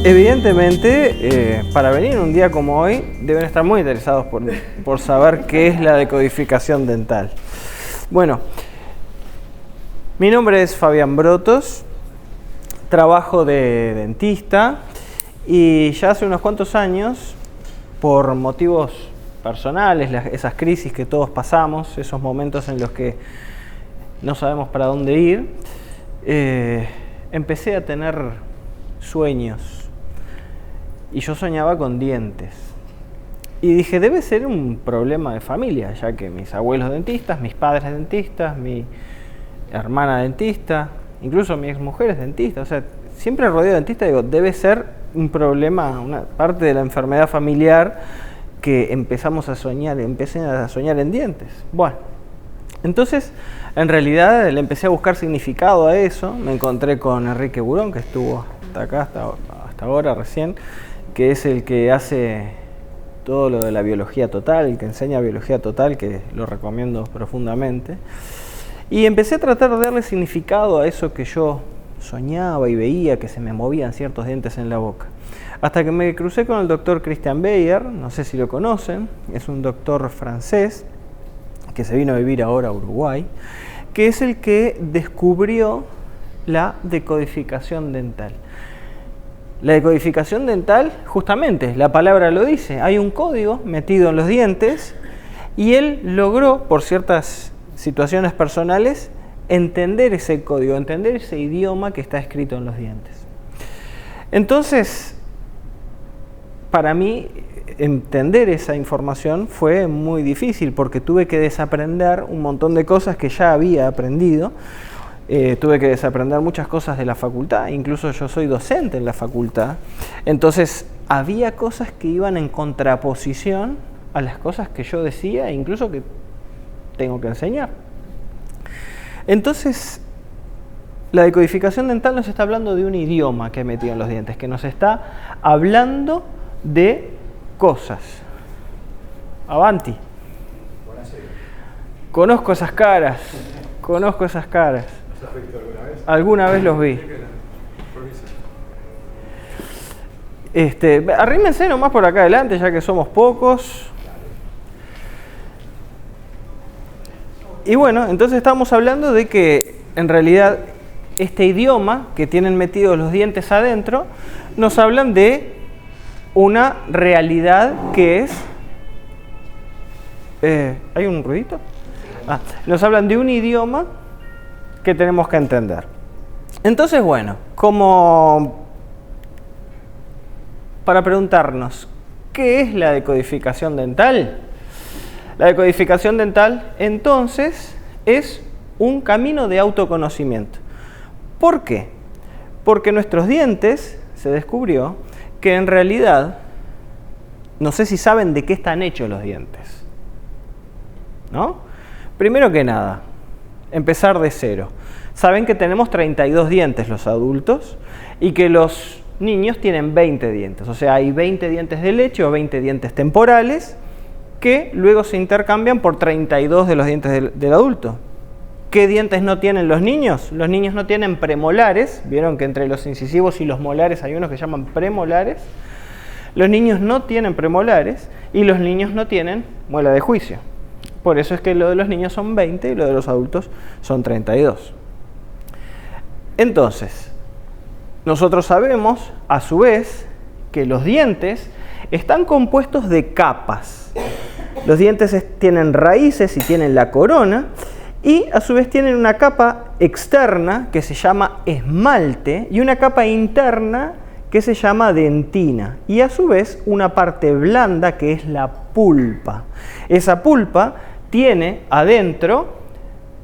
Evidentemente, para venir un día como hoy, deben estar muy interesados por saber qué es la decodificación dental. Bueno, mi nombre es Fabián Brotos, trabajo de dentista y ya hace unos cuantos años, por motivos personales, esas crisis que todos pasamos, esos momentos en los que no sabemos para dónde ir, empecé a tener sueños. Y yo soñaba con dientes. Y dije, debe ser un problema de familia, ya que mis abuelos dentistas, mis padres dentistas, mi hermana dentista, incluso mi exmujer es dentista. O sea, siempre rodeado de dentistas, digo, debe ser un problema, una parte de la enfermedad familiar que empecé a soñar en dientes. Bueno, entonces, en realidad le empecé a buscar significado a eso. Me encontré con Enrique Burón, que estuvo hasta ahora recién, que es el que hace todo lo de la biología total, el que enseña biología total, que lo recomiendo profundamente. Y empecé a tratar de darle significado a eso que yo soñaba y veía, que se me movían ciertos dientes en la boca. Hasta que me crucé con el doctor Christian Beyer, no sé si lo conocen, es un doctor francés que se vino a vivir ahora a Uruguay, que es el que descubrió la decodificación dental. La decodificación dental, justamente, la palabra lo dice, hay un código metido en los dientes y él logró, por ciertas situaciones personales, entender ese código, entender ese idioma que está escrito en los dientes. Entonces, para mí, entender esa información fue muy difícil porque tuve que desaprender un montón de cosas que ya había aprendido. Tuve que desaprender muchas cosas de la facultad, incluso yo soy docente en la facultad, entonces había cosas que iban en contraposición a las cosas que yo decía e incluso que tengo que enseñar. Entonces, la decodificación dental nos está hablando de un idioma que he metido en los dientes, que nos está hablando de cosas. Avanti. Conozco esas caras. ¿Alguna vez los vi? Arrímense nomás por acá adelante, ya que somos pocos. Y bueno, entonces estamos hablando de que en realidad este idioma que tienen metidos los dientes adentro nos hablan de una realidad que es... ¿hay un ruidito? Nos hablan de un idioma que tenemos que entender. Entonces, bueno, como para preguntarnos, ¿qué es la decodificación dental? La decodificación dental, entonces, es un camino de autoconocimiento. ¿Por qué? Porque nuestros dientes, se descubrió que en realidad, no sé si saben de qué están hechos los dientes, ¿no? Primero que nada, empezar de cero. Saben que tenemos 32 dientes los adultos y que los niños tienen 20 dientes. O sea, hay 20 dientes de leche o 20 dientes temporales que luego se intercambian por 32 de los dientes del adulto. ¿Qué dientes no tienen los niños? Los niños no tienen premolares. Vieron que entre los incisivos y los molares hay unos que llaman premolares. Los niños no tienen premolares y los niños no tienen muela de juicio. Por eso es que lo de los niños son 20 y lo de los adultos son 32. Entonces, nosotros sabemos, a su vez, que los dientes están compuestos de capas. Los dientes tienen raíces y tienen la corona, y a su vez tienen una capa externa que se llama esmalte y una capa interna que se llama dentina. Y a su vez una parte blanda que es la pulpa. Esa pulpa tiene adentro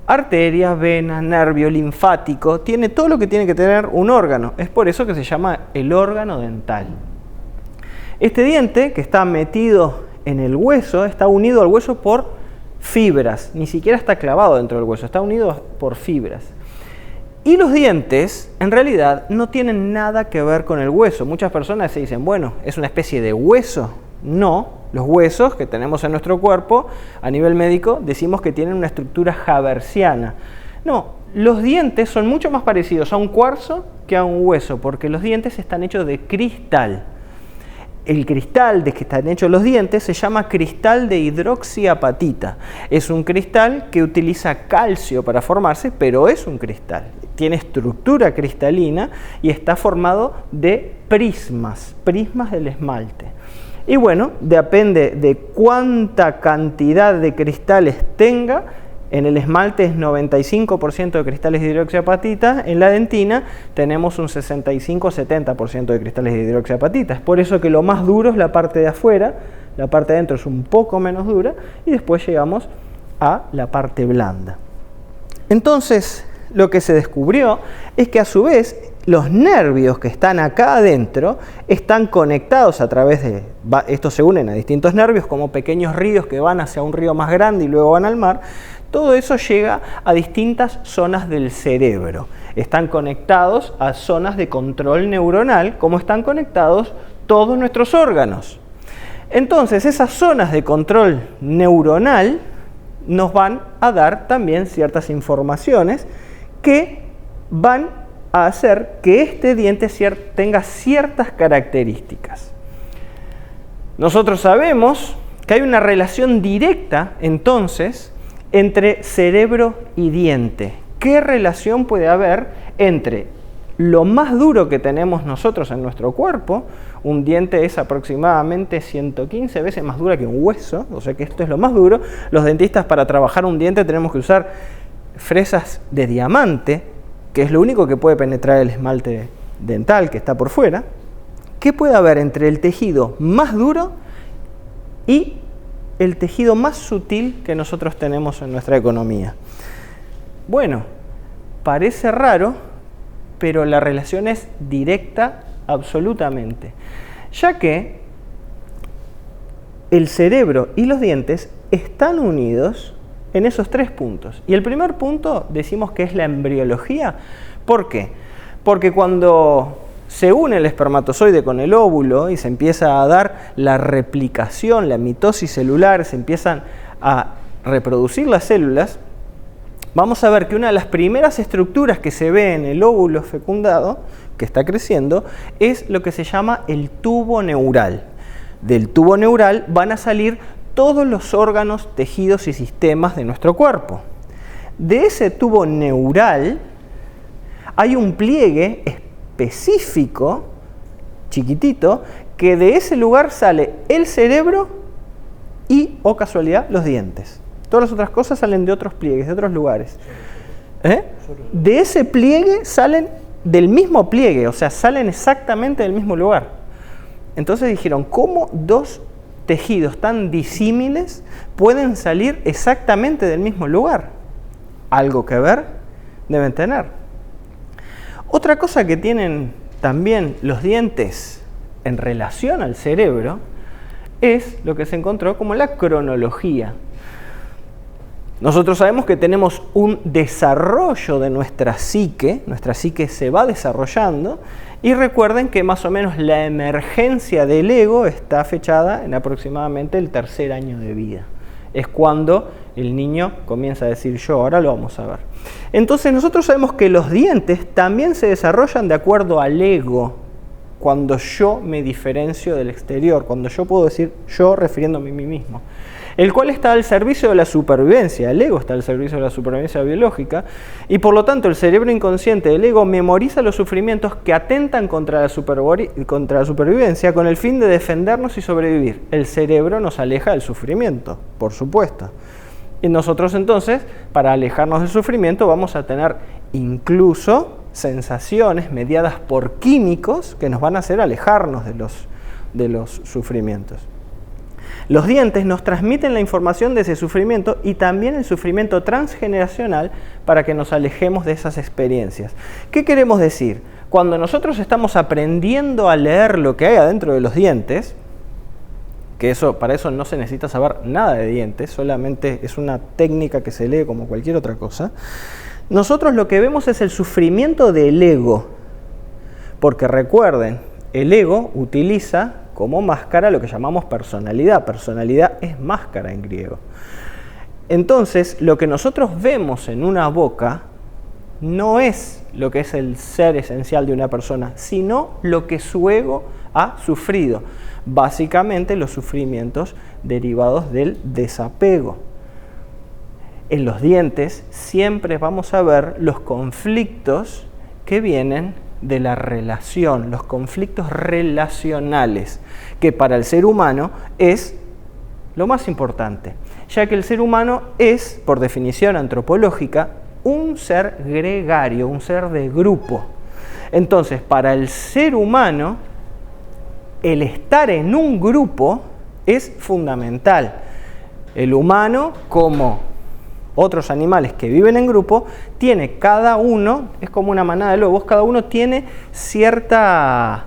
arterias, venas, nervio linfático, tiene todo lo que tiene que tener un órgano. Es por eso que se llama el órgano dental. Este diente que está metido en el hueso, está unido al hueso por fibras, ni siquiera está clavado dentro del hueso, está unido por fibras. Y los dientes, en realidad, no tienen nada que ver con el hueso. Muchas personas se dicen, bueno, ¿es una especie de hueso? No. Los huesos que tenemos en nuestro cuerpo, a nivel médico, decimos que tienen una estructura haversiana. No, los dientes son mucho más parecidos a un cuarzo que a un hueso, porque los dientes están hechos de cristal. El cristal de que están hechos los dientes se llama cristal de hidroxiapatita. Es un cristal que utiliza calcio para formarse, pero es un cristal. Tiene estructura cristalina y está formado de prismas del esmalte. Y bueno, depende de cuánta cantidad de cristales tenga. En el esmalte es 95% de cristales de hidroxiapatita, en la dentina tenemos un 65-70% de cristales de hidroxiapatita. Es por eso que lo más duro es la parte de afuera, la parte de adentro es un poco menos dura y después llegamos a la parte blanda. Entonces, lo que se descubrió es que a su vez los nervios que están acá adentro están conectados a través de... Estos se unen a distintos nervios como pequeños ríos que van hacia un río más grande y luego van al mar. Todo eso llega a distintas zonas del cerebro. Están conectados a zonas de control neuronal, como están conectados todos nuestros órganos. Entonces, esas zonas de control neuronal nos van a dar también ciertas informaciones que van a hacer que este diente tenga ciertas características. Nosotros sabemos que hay una relación directa, entonces, entre cerebro y diente. ¿Qué relación puede haber entre lo más duro que tenemos nosotros en nuestro cuerpo? Un diente es aproximadamente 115 veces más dura que un hueso, o sea que esto es lo más duro. Los dentistas, para trabajar un diente tenemos que usar fresas de diamante, que es lo único que puede penetrar el esmalte dental que está por fuera. ¿Qué puede haber entre el tejido más duro y el tejido más sutil que nosotros tenemos en nuestra economía? Bueno, parece raro, pero la relación es directa absolutamente, ya que el cerebro y los dientes están unidos en esos tres puntos. Y el primer punto decimos que es la embriología. ¿Por qué? Porque cuando se une el espermatozoide con el óvulo y se empieza a dar la replicación, la mitosis celular, se empiezan a reproducir las células, vamos a ver que una de las primeras estructuras que se ve en el óvulo fecundado, que está creciendo, es lo que se llama el tubo neural. Del tubo neural van a salir todos los órganos, tejidos y sistemas de nuestro cuerpo. De ese tubo neural hay un pliegue específico, chiquitito, que de ese lugar sale el cerebro y, o casualidad, los dientes. Todas las otras cosas salen de otros pliegues, de otros lugares. De ese pliegue salen del mismo pliegue, o sea, salen exactamente del mismo lugar. Entonces dijeron, ¿cómo dos tejidos tan disímiles pueden salir exactamente del mismo lugar? Algo que ver deben tener. Otra cosa que tienen también los dientes en relación al cerebro es lo que se encontró como la cronología. Nosotros sabemos que tenemos un desarrollo de nuestra psique se va desarrollando, y recuerden que más o menos la emergencia del ego está fechada en aproximadamente el 3er año de vida. Es cuando el niño comienza a decir yo, ahora lo vamos a ver. Entonces nosotros sabemos que los dientes también se desarrollan de acuerdo al ego, cuando yo me diferencio del exterior, cuando yo puedo decir yo refiriéndome a mí mismo, el cual está al servicio de la supervivencia. El ego está al servicio de la supervivencia biológica y por lo tanto el cerebro inconsciente del ego memoriza los sufrimientos que atentan contra la supervivencia con el fin de defendernos y sobrevivir. El cerebro nos aleja del sufrimiento, por supuesto. Y nosotros entonces, para alejarnos del sufrimiento, vamos a tener incluso sensaciones mediadas por químicos que nos van a hacer alejarnos de los sufrimientos. Los dientes nos transmiten la información de ese sufrimiento y también el sufrimiento transgeneracional para que nos alejemos de esas experiencias. ¿Qué queremos decir? Cuando nosotros estamos aprendiendo a leer lo que hay adentro de los dientes, que para eso no se necesita saber nada de dientes, solamente es una técnica que se lee como cualquier otra cosa, nosotros lo que vemos es el sufrimiento del ego, porque recuerden, el ego utiliza como máscara lo que llamamos personalidad. Personalidad es máscara en griego. Entonces, lo que nosotros vemos en una boca no es lo que es el ser esencial de una persona, sino lo que su ego ha sufrido. Básicamente los sufrimientos derivados del desapego. En los dientes siempre vamos a ver los conflictos que vienen de la relación, los conflictos relacionales, que para el ser humano es lo más importante, ya que el ser humano es, por definición antropológica, un ser gregario, un ser de grupo. Entonces, para el ser humano, el estar en un grupo es fundamental. El humano, como otros animales que viven en grupo, tiene cada uno, es como una manada de lobos, cada uno tiene cierto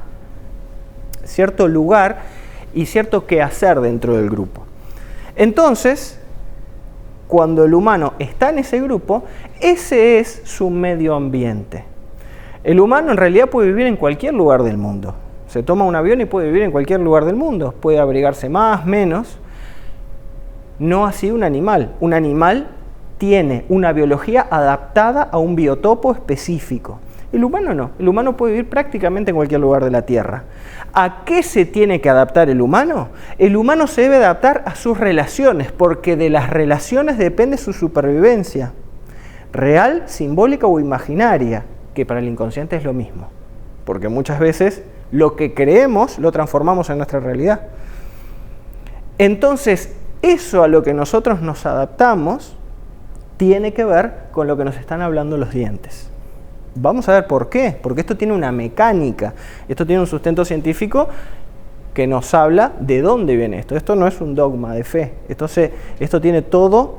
lugar y cierto quehacer dentro del grupo. Entonces, cuando el humano está en ese grupo, ese es su medio ambiente. El humano en realidad puede vivir en cualquier lugar del mundo. Se toma un avión y puede vivir en cualquier lugar del mundo. Puede abrigarse más, menos. No así un animal. Un animal tiene una biología adaptada a un biotopo específico. El humano no. El humano puede vivir prácticamente en cualquier lugar de la Tierra. ¿A qué se tiene que adaptar el humano? El humano se debe adaptar a sus relaciones, porque de las relaciones depende su supervivencia. Real, simbólica o imaginaria, que para el inconsciente es lo mismo. Porque muchas veces lo que creemos lo transformamos en nuestra realidad. Entonces, eso a lo que nosotros nos adaptamos tiene que ver con lo que nos están hablando los dientes. Vamos a ver por qué, porque esto tiene una mecánica, esto tiene un sustento científico que nos habla de dónde viene esto. Esto no es un dogma de fe, esto tiene todo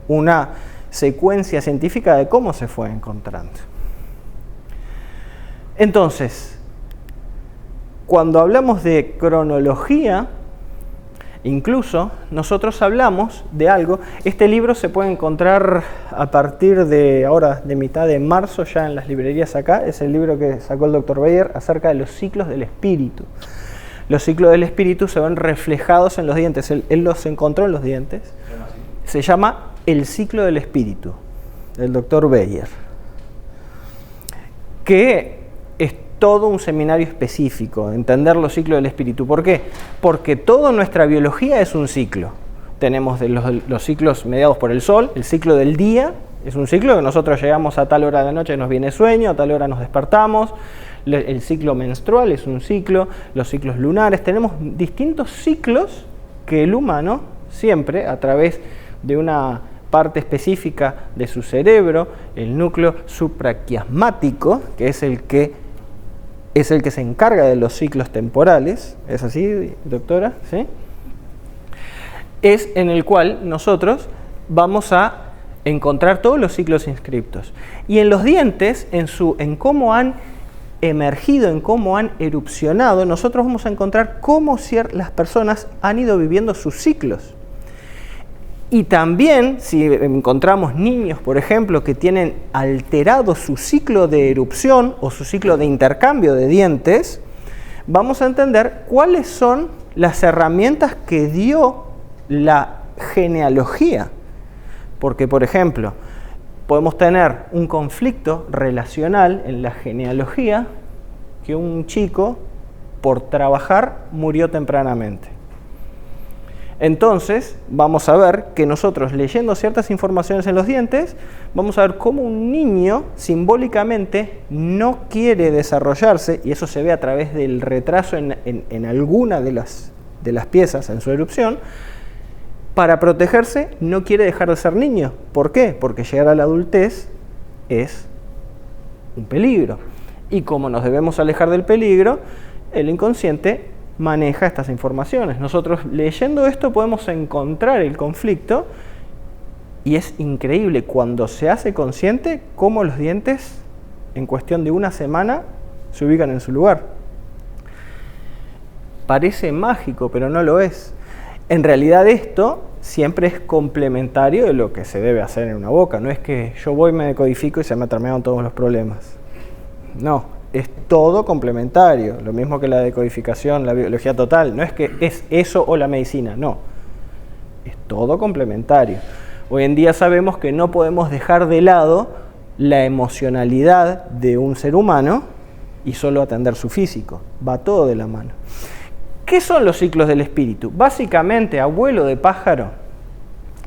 una secuencia científica de cómo se fue encontrando. Entonces, cuando hablamos de cronología, incluso nosotros hablamos de algo. Este libro se puede encontrar a partir de ahora, de mitad de marzo, ya en las librerías acá. Es el libro que sacó el Dr. Beyer acerca de los ciclos del espíritu. Los ciclos del espíritu se ven reflejados en los dientes. Él los encontró en los dientes. Se llama El ciclo del espíritu, del Dr. Beyer, que es todo un seminario específico, entender los ciclos del espíritu. ¿Por qué? Porque toda nuestra biología es un ciclo. Tenemos los ciclos mediados por el sol, el ciclo del día, es un ciclo que nosotros llegamos a tal hora de la noche, nos viene sueño, a tal hora nos despertamos. El ciclo menstrual es un ciclo, los ciclos lunares, tenemos distintos ciclos que el humano siempre, a través de una parte específica de su cerebro, el núcleo supraquiasmático, que es el que se encarga de los ciclos temporales, ¿es así, doctora? ¿Sí? Es en el cual nosotros vamos a encontrar todos los ciclos inscriptos. Y en los dientes, en cómo han emergido, en cómo han erupcionado, nosotros vamos a encontrar cómo las personas han ido viviendo sus ciclos. Y también, si encontramos niños, por ejemplo, que tienen alterado su ciclo de erupción o su ciclo de intercambio de dientes, vamos a entender cuáles son las herramientas que dio la genealogía. Porque, por ejemplo, podemos tener un conflicto relacional en la genealogía, que un chico, por trabajar, murió tempranamente. Entonces, vamos a ver que nosotros, leyendo ciertas informaciones en los dientes, vamos a ver cómo un niño simbólicamente no quiere desarrollarse, y eso se ve a través del retraso en alguna de las piezas en su erupción. Para protegerse, no quiere dejar de ser niño. ¿Por qué? Porque llegar a la adultez es un peligro. Y como nos debemos alejar del peligro, el inconsciente maneja estas informaciones. Nosotros, leyendo esto, podemos encontrar el conflicto, y es increíble cuando se hace consciente cómo los dientes, en cuestión de una semana, se ubican en su lugar. Parece mágico, pero no lo es. En realidad esto siempre es complementario de lo que se debe hacer en una boca. No es que yo voy, me decodifico y se me terminaron todos los problemas. No, es todo complementario. Lo mismo que la decodificación, la biología total. No es que es eso o la medicina, no. Es todo complementario. Hoy en día sabemos que no podemos dejar de lado la emocionalidad de un ser humano y solo atender su físico. Va todo de la mano. ¿Qué son los ciclos del espíritu? Básicamente, abuelo de pájaro,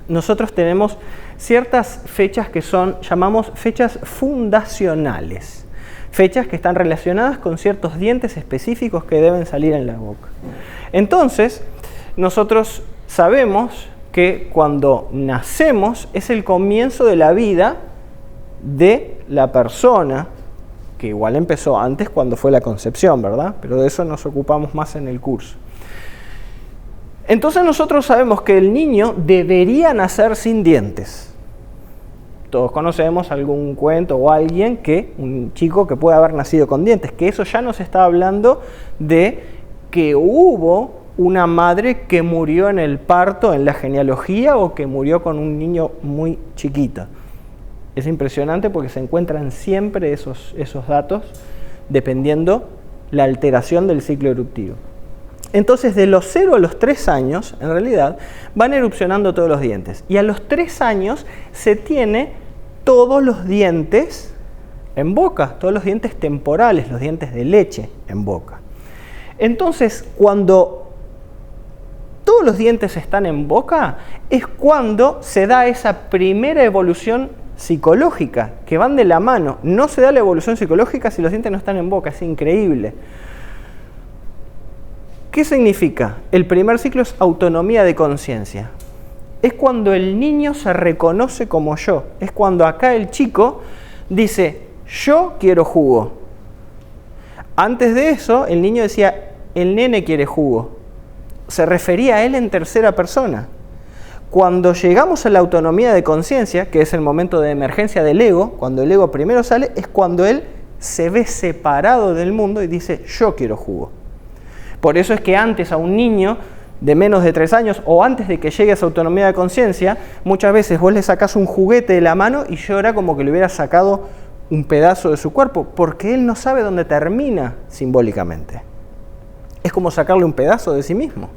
nosotros tenemos ciertas fechas que llamamos fechas fundacionales. Fechas que están relacionadas con ciertos dientes específicos que deben salir en la boca. Entonces, nosotros sabemos que cuando nacemos es el comienzo de la vida de la persona, que igual empezó antes cuando fue la concepción, ¿verdad? Pero de eso nos ocupamos más en el curso. Entonces nosotros sabemos que el niño debería nacer sin dientes. Todos conocemos algún cuento o alguien un chico que puede haber nacido con dientes, que eso ya nos está hablando de que hubo una madre que murió en el parto, en la genealogía, o que murió con un niño muy chiquito. Es impresionante porque se encuentran siempre esos datos dependiendo la alteración del ciclo eruptivo. Entonces, de los 0 a los 3 años, en realidad, van erupcionando todos los dientes. Y a los 3 años se tiene todos los dientes en boca, todos los dientes temporales, los dientes de leche en boca. Entonces, cuando todos los dientes están en boca, es cuando se da esa primera evolución psicológica, que van de la mano. No se da la evolución psicológica si los dientes no están en boca, es increíble. ¿Qué significa? El primer ciclo es autonomía de conciencia. Es cuando el niño se reconoce como yo. Es cuando acá el chico dice, yo quiero jugo. Antes de eso, el niño decía, el nene quiere jugo. Se refería a él en tercera persona. Cuando llegamos a la autonomía de conciencia, que es el momento de emergencia del ego, cuando el ego primero sale, es cuando él se ve separado del mundo y dice, yo quiero jugo. Por eso es que antes a un niño de menos de 3 años, o antes de que llegue a esa autonomía de conciencia, muchas veces vos le sacás un juguete de la mano y llora como que le hubiera sacado un pedazo de su cuerpo, porque él no sabe dónde termina simbólicamente. Es como sacarle un pedazo de sí mismo.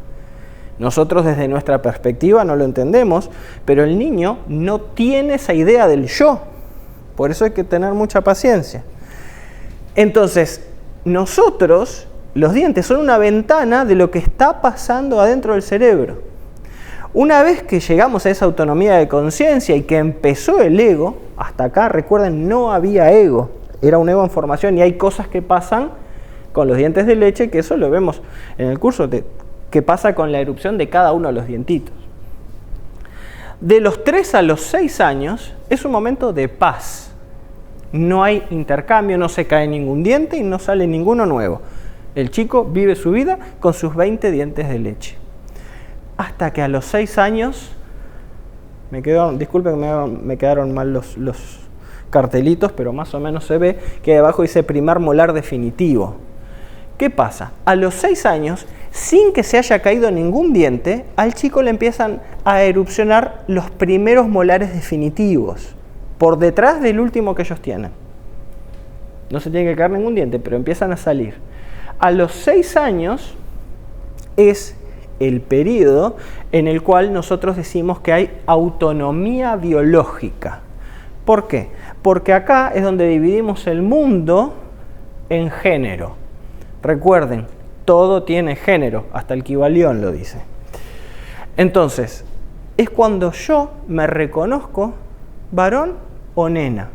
Nosotros desde nuestra perspectiva no lo entendemos, pero el niño no tiene esa idea del yo. Por eso hay que tener mucha paciencia. Entonces, nosotros, los dientes son una ventana de lo que está pasando adentro del cerebro. Una vez que llegamos a esa autonomía de conciencia y que empezó el ego, hasta acá, recuerden, no había ego. Era un ego en formación y hay cosas que pasan con los dientes de leche, que eso lo vemos en el curso que pasa con la erupción de cada uno de los dientitos. De los 3 a los 6 años es un momento de paz. No hay intercambio, no se cae ningún diente y no sale ninguno nuevo. El chico vive su vida con sus 20 dientes de leche. Hasta que a los 6 años, disculpen que me quedaron mal los cartelitos, pero más o menos se ve que abajo dice primer molar definitivo. ¿Qué pasa? A los 6 años, sin que se haya caído ningún diente, al chico le empiezan a erupcionar los primeros molares definitivos, por detrás del último que ellos tienen. No se tiene que caer ningún diente, pero empiezan a salir. A los 6 años es el periodo en el cual nosotros decimos que hay autonomía biológica. ¿Por qué? Porque acá es donde dividimos el mundo en género. Recuerden, todo tiene género, hasta el Kybalión lo dice. Entonces, es cuando yo me reconozco varón o nena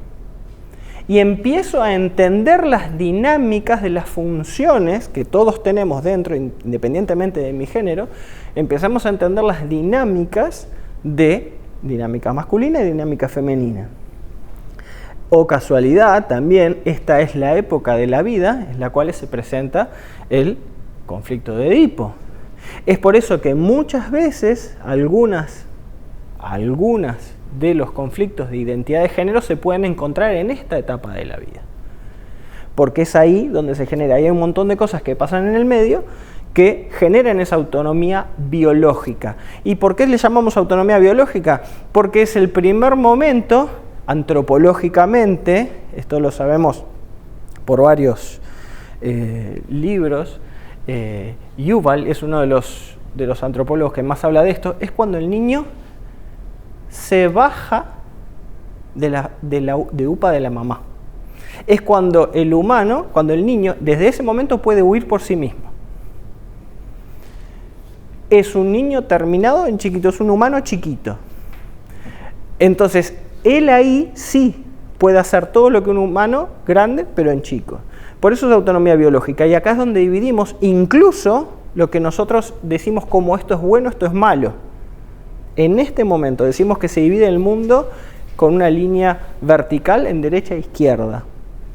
y empiezo a entender las dinámicas de las funciones que todos tenemos dentro, independientemente de mi género. Empezamos a entender las dinámicas de dinámica masculina y dinámica femenina. O casualidad, también esta es la época de la vida en la cual se presenta el conflicto de Edipo. Es por eso que muchas veces algunas de los conflictos de identidad de género se pueden encontrar en esta etapa de la vida. Porque es ahí donde se genera, hay un montón de cosas que pasan en el medio que generan esa autonomía biológica. ¿Y por qué le llamamos autonomía biológica? Porque es el primer momento, antropológicamente, esto lo sabemos por varios libros, Yuval es uno de los antropólogos que más habla de esto, es cuando el niño se baja de upa de la mamá. Es cuando el humano, cuando el niño, desde ese momento puede huir por sí mismo. Es un niño terminado en chiquito, es un humano chiquito. Entonces, él ahí sí puede hacer todo lo que un humano grande, pero en chico. Por eso es autonomía biológica. Y acá es donde dividimos incluso lo que nosotros decimos como esto es bueno, esto es malo. En este momento decimos que se divide el mundo con una línea vertical en derecha e izquierda,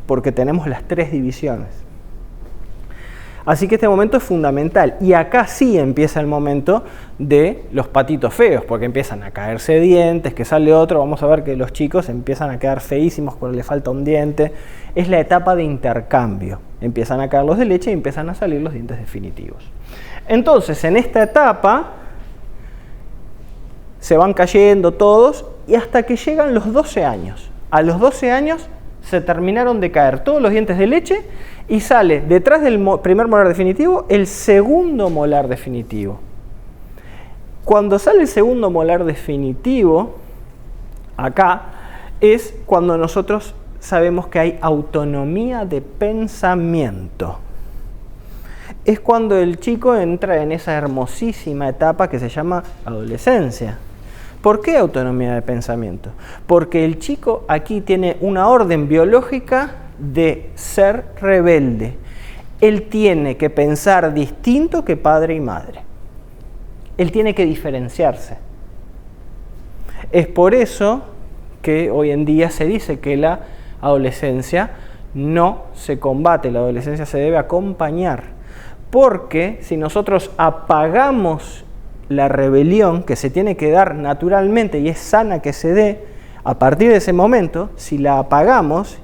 porque tenemos las tres divisiones. Así que este momento es fundamental. Y acá sí empieza el momento de los patitos feos, porque empiezan a caerse dientes, que sale otro. Vamos a ver que los chicos empiezan a quedar feísimos cuando le falta un diente. Es la etapa de intercambio. Empiezan a caer los de leche y empiezan a salir los dientes definitivos. Entonces, en esta etapa se van cayendo todos y hasta que llegan los 12 años. A los 12 años se terminaron de caer todos los dientes de leche y sale detrás del primer molar definitivo el segundo molar definitivo. Cuando sale el segundo molar definitivo, acá, es cuando nosotros sabemos que hay autonomía de pensamiento. Es cuando el chico entra en esa hermosísima etapa que se llama adolescencia. ¿Por qué autonomía de pensamiento? Porque el chico aquí tiene una orden biológica de ser rebelde. Él tiene que pensar distinto que padre y madre. Él tiene que diferenciarse. Es por eso que hoy en día se dice que la adolescencia no se combate, la adolescencia se debe acompañar. Porque si nosotros apagamos la rebelión que se tiene que dar naturalmente y es sana que se dé, a partir de ese momento, si la apagamos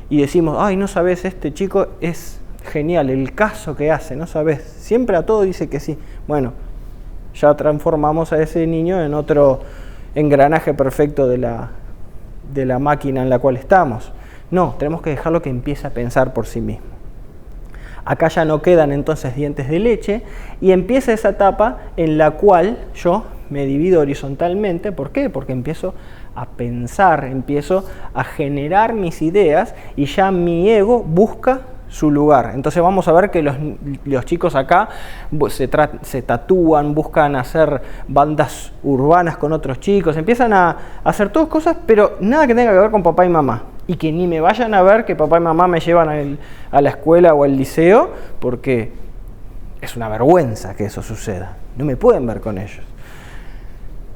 y decimos, ay, no sabes, este chico es genial, el caso que hace, no sabes, siempre a todo dice que sí. Bueno, ya transformamos a ese niño en otro engranaje perfecto de la máquina en la cual estamos. No, tenemos que dejarlo que empiece a pensar por sí mismo. Acá ya no quedan entonces dientes de leche y empieza esa etapa en la cual yo me divido horizontalmente. ¿Por qué? Porque empiezo a pensar, empiezo a generar mis ideas y ya mi ego busca su lugar. Entonces vamos a ver que los chicos acá se tatúan, buscan hacer bandas urbanas con otros chicos, empiezan a hacer todas cosas, pero nada que tenga que ver con papá y mamá. Y que ni me vayan a ver que papá y mamá me llevan a la escuela o al liceo, porque es una vergüenza que eso suceda. No me pueden ver con ellos.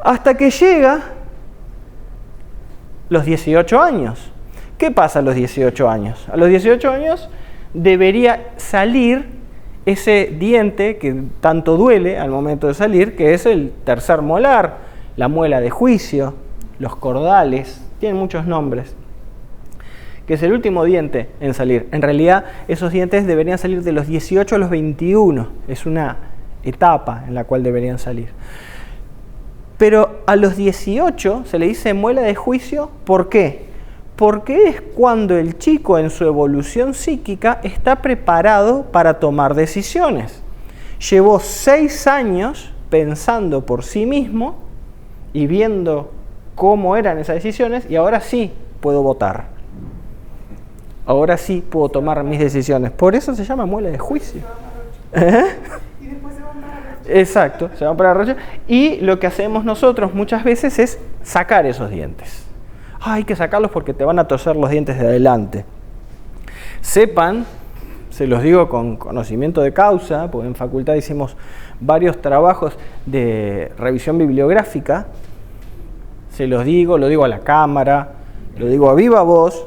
Hasta que llega los 18 años. ¿Qué pasa a los 18 años? A los 18 años debería salir ese diente que tanto duele al momento de salir, que es el tercer molar, la muela de juicio, los cordales, tienen muchos nombres, que es el último diente en salir. En realidad, esos dientes deberían salir de los 18 a los 21. Es una etapa en la cual deberían salir. Pero a los 18 se le dice muela de juicio. ¿Por qué? Porque es cuando el chico en su evolución psíquica está preparado para tomar decisiones. Llevó 6 años pensando por sí mismo y viendo cómo eran esas decisiones y ahora sí puedo votar. Ahora sí puedo tomar mis decisiones. Por eso se llama muela de juicio. Y después se van para la rocha. Exacto, se van para la rocha. Y lo que hacemos nosotros muchas veces es sacar esos dientes. Hay que sacarlos porque te van a torcer los dientes de adelante. Sepan, se los digo con conocimiento de causa, porque en facultad hicimos varios trabajos de revisión bibliográfica. Se los digo, lo digo a la cámara, lo digo a viva voz.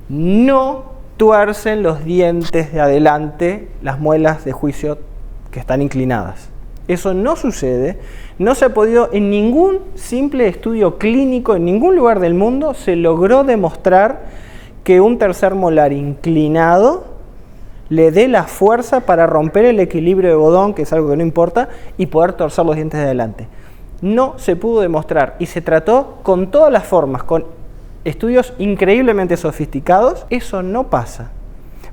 No tuercen los dientes de adelante, las muelas de juicio que están inclinadas. Eso no sucede, no se ha podido en ningún simple estudio clínico, en ningún lugar del mundo se logró demostrar que un tercer molar inclinado le dé la fuerza para romper el equilibrio de Godón, que es algo que no importa, y poder torcer los dientes de adelante. No se pudo demostrar y se trató con todas las formas, con estudios increíblemente sofisticados. Eso no pasa,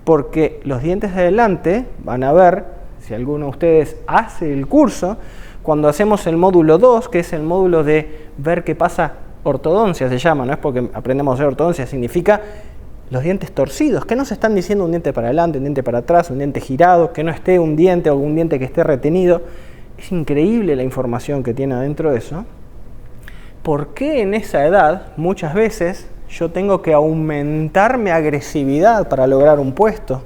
porque los dientes de adelante, van a ver, si alguno de ustedes hace el curso, cuando hacemos el módulo 2, que es el módulo de ver qué pasa ortodoncia se llama, no es porque aprendemos a hacer ortodoncia, significa los dientes torcidos. ¿Qué nos están diciendo? Un diente para adelante, un diente para atrás, un diente girado, que no esté un diente o un diente que esté retenido. Es increíble la información que tiene adentro de eso. ¿Por qué en esa edad muchas veces yo tengo que aumentar mi agresividad para lograr un puesto?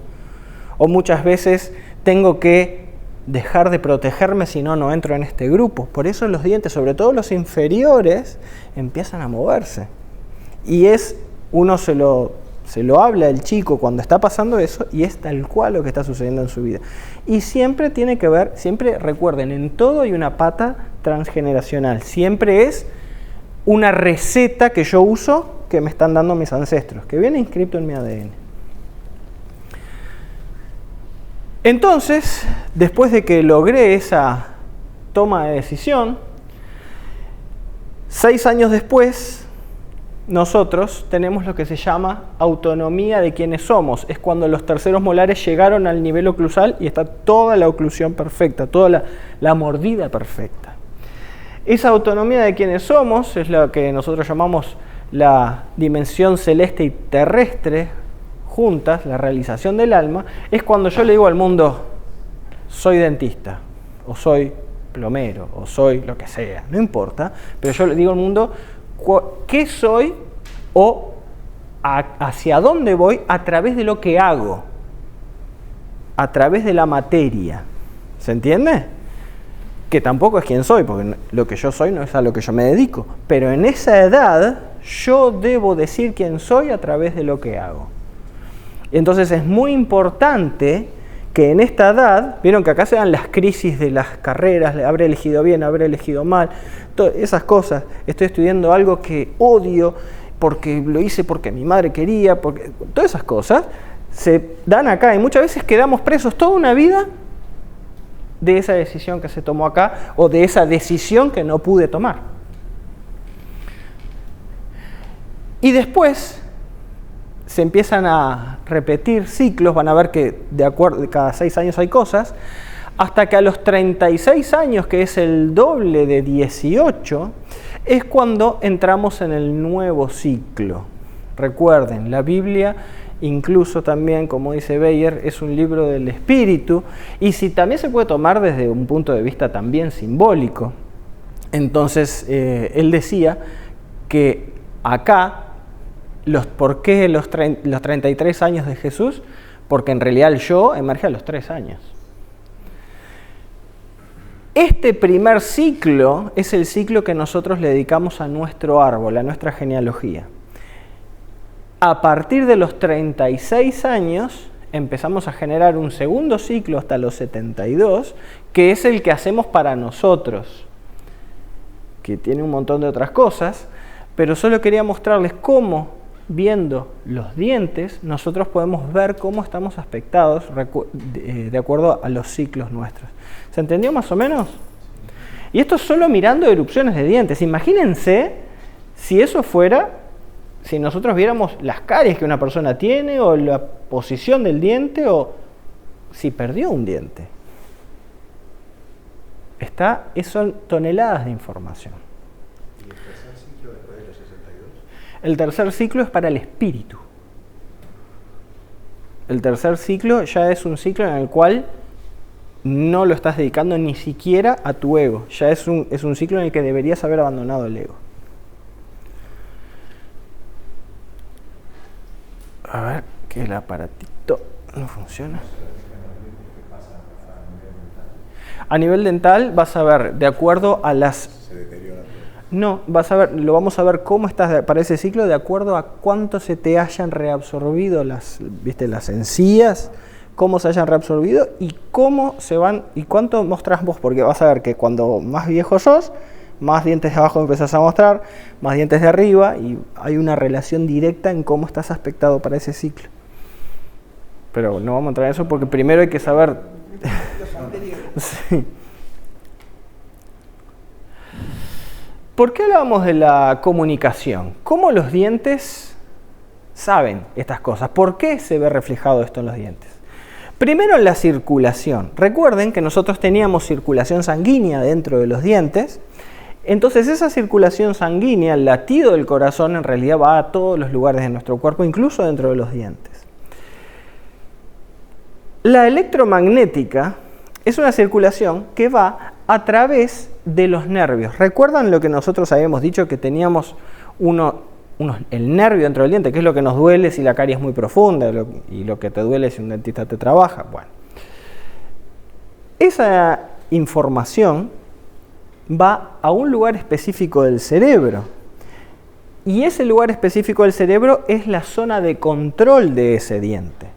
O muchas veces tengo que dejar de protegerme si no, no entro en este grupo. Por eso los dientes, sobre todo los inferiores, empiezan a moverse. Y uno se lo habla al chico cuando está pasando eso y es tal cual lo que está sucediendo en su vida. Y siempre tiene que ver, siempre recuerden, en todo hay una pata transgeneracional. Siempre es una receta que yo uso que me están dando mis ancestros, que viene inscrito en mi ADN. Entonces, después de que logré esa toma de decisión, 6 años después, nosotros tenemos lo que se llama autonomía de quienes somos. Es cuando los terceros molares llegaron al nivel oclusal y está toda la oclusión perfecta, toda la mordida perfecta. Esa autonomía de quienes somos es lo que nosotros llamamos la dimensión celeste y terrestre juntas, la realización del alma. Es cuando yo le digo al mundo, soy dentista, o soy plomero, o soy lo que sea, no importa, pero yo le digo al mundo qué soy o hacia dónde voy a través de lo que hago, a través de la materia. ¿Se entiende? Que tampoco es quién soy, porque lo que yo soy no es a lo que yo me dedico. Pero en esa edad yo debo decir quién soy a través de lo que hago. Entonces es muy importante que en esta edad, vieron que acá se dan las crisis de las carreras, habré elegido bien, habré elegido mal, todas esas cosas. Estoy estudiando algo que odio porque lo hice porque mi madre quería, porque todas esas cosas se dan acá y muchas veces quedamos presos toda una vida de esa decisión que se tomó acá o de esa decisión que no pude tomar. Y después se empiezan a repetir ciclos, van a ver que de acuerdo, cada 6 años hay cosas, hasta que a los 36 años, que es el doble de 18, es cuando entramos en el nuevo ciclo. Recuerden, la Biblia incluso también, como dice Beyer, es un libro del espíritu, y si también se puede tomar desde un punto de vista también simbólico. Entonces, él decía que acá, ¿por qué los 33 años de Jesús? Porque en realidad el yo emerge a los 3 años. Este primer ciclo es el ciclo que nosotros le dedicamos a nuestro árbol, a nuestra genealogía. A partir de los 36 años empezamos a generar un segundo ciclo hasta los 72, que es el que hacemos para nosotros, que tiene un montón de otras cosas, pero solo quería mostrarles cómo, viendo los dientes, nosotros podemos ver cómo estamos aspectados de acuerdo a los ciclos nuestros. ¿Se entendió más o menos? Y esto solo mirando erupciones de dientes. Imagínense si eso fuera... Si nosotros viéramos las caries que una persona tiene, o la posición del diente, o si perdió un diente. Son toneladas de información. ¿Y el tercer ciclo después de los 62? El tercer ciclo es para el espíritu. El tercer ciclo ya es un ciclo en el cual no lo estás dedicando ni siquiera a tu ego. Ya es un ciclo en el que deberías haber abandonado el ego. A ver, que el aparatito no funciona. A nivel dental vas a ver, de acuerdo a las... Se deteriora. No, lo vamos a ver cómo estás para ese ciclo de acuerdo a cuánto se te hayan reabsorbido las encías, cómo se hayan reabsorbido y cómo se van y cuánto mostrás vos, porque vas a ver que cuando más viejo sos, más dientes de abajo empezás a mostrar, más dientes de arriba, y hay una relación directa en cómo estás aspectado para ese ciclo. Pero no vamos a entrar en eso porque primero hay que saber... Sí. ¿Por qué hablamos de la comunicación? ¿Cómo los dientes saben estas cosas? ¿Por qué se ve reflejado esto en los dientes? Primero, en la circulación. Recuerden que nosotros teníamos circulación sanguínea dentro de los dientes, Entonces esa circulación sanguínea, el latido del corazón, en realidad va a todos los lugares de nuestro cuerpo, incluso dentro de los dientes. La electromagnética es una circulación que va a través de los nervios. ¿Recuerdan lo que nosotros habíamos dicho, que teníamos el nervio dentro del diente, que es lo que nos duele si la carie es muy profunda y lo que te duele si un dentista te trabaja? Bueno, esa información va a un lugar específico del cerebro. Y ese lugar específico del cerebro es la zona de control de ese diente.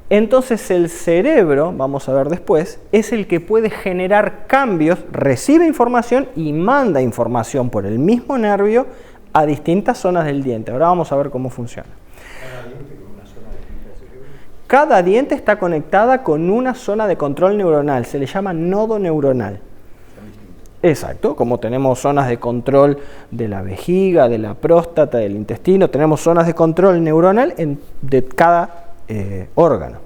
Entonces el cerebro, vamos a ver después, es el que puede generar cambios, recibe información y manda información por el mismo nervio a distintas zonas del diente. Ahora vamos a ver cómo funciona. ¿Cada diente con una zona distinta del cerebro? Cada diente está conectada con una zona de control neuronal, se le llama nodo neuronal. Exacto, como tenemos zonas de control de la vejiga, de la próstata, del intestino, tenemos zonas de control neuronal de cada órgano.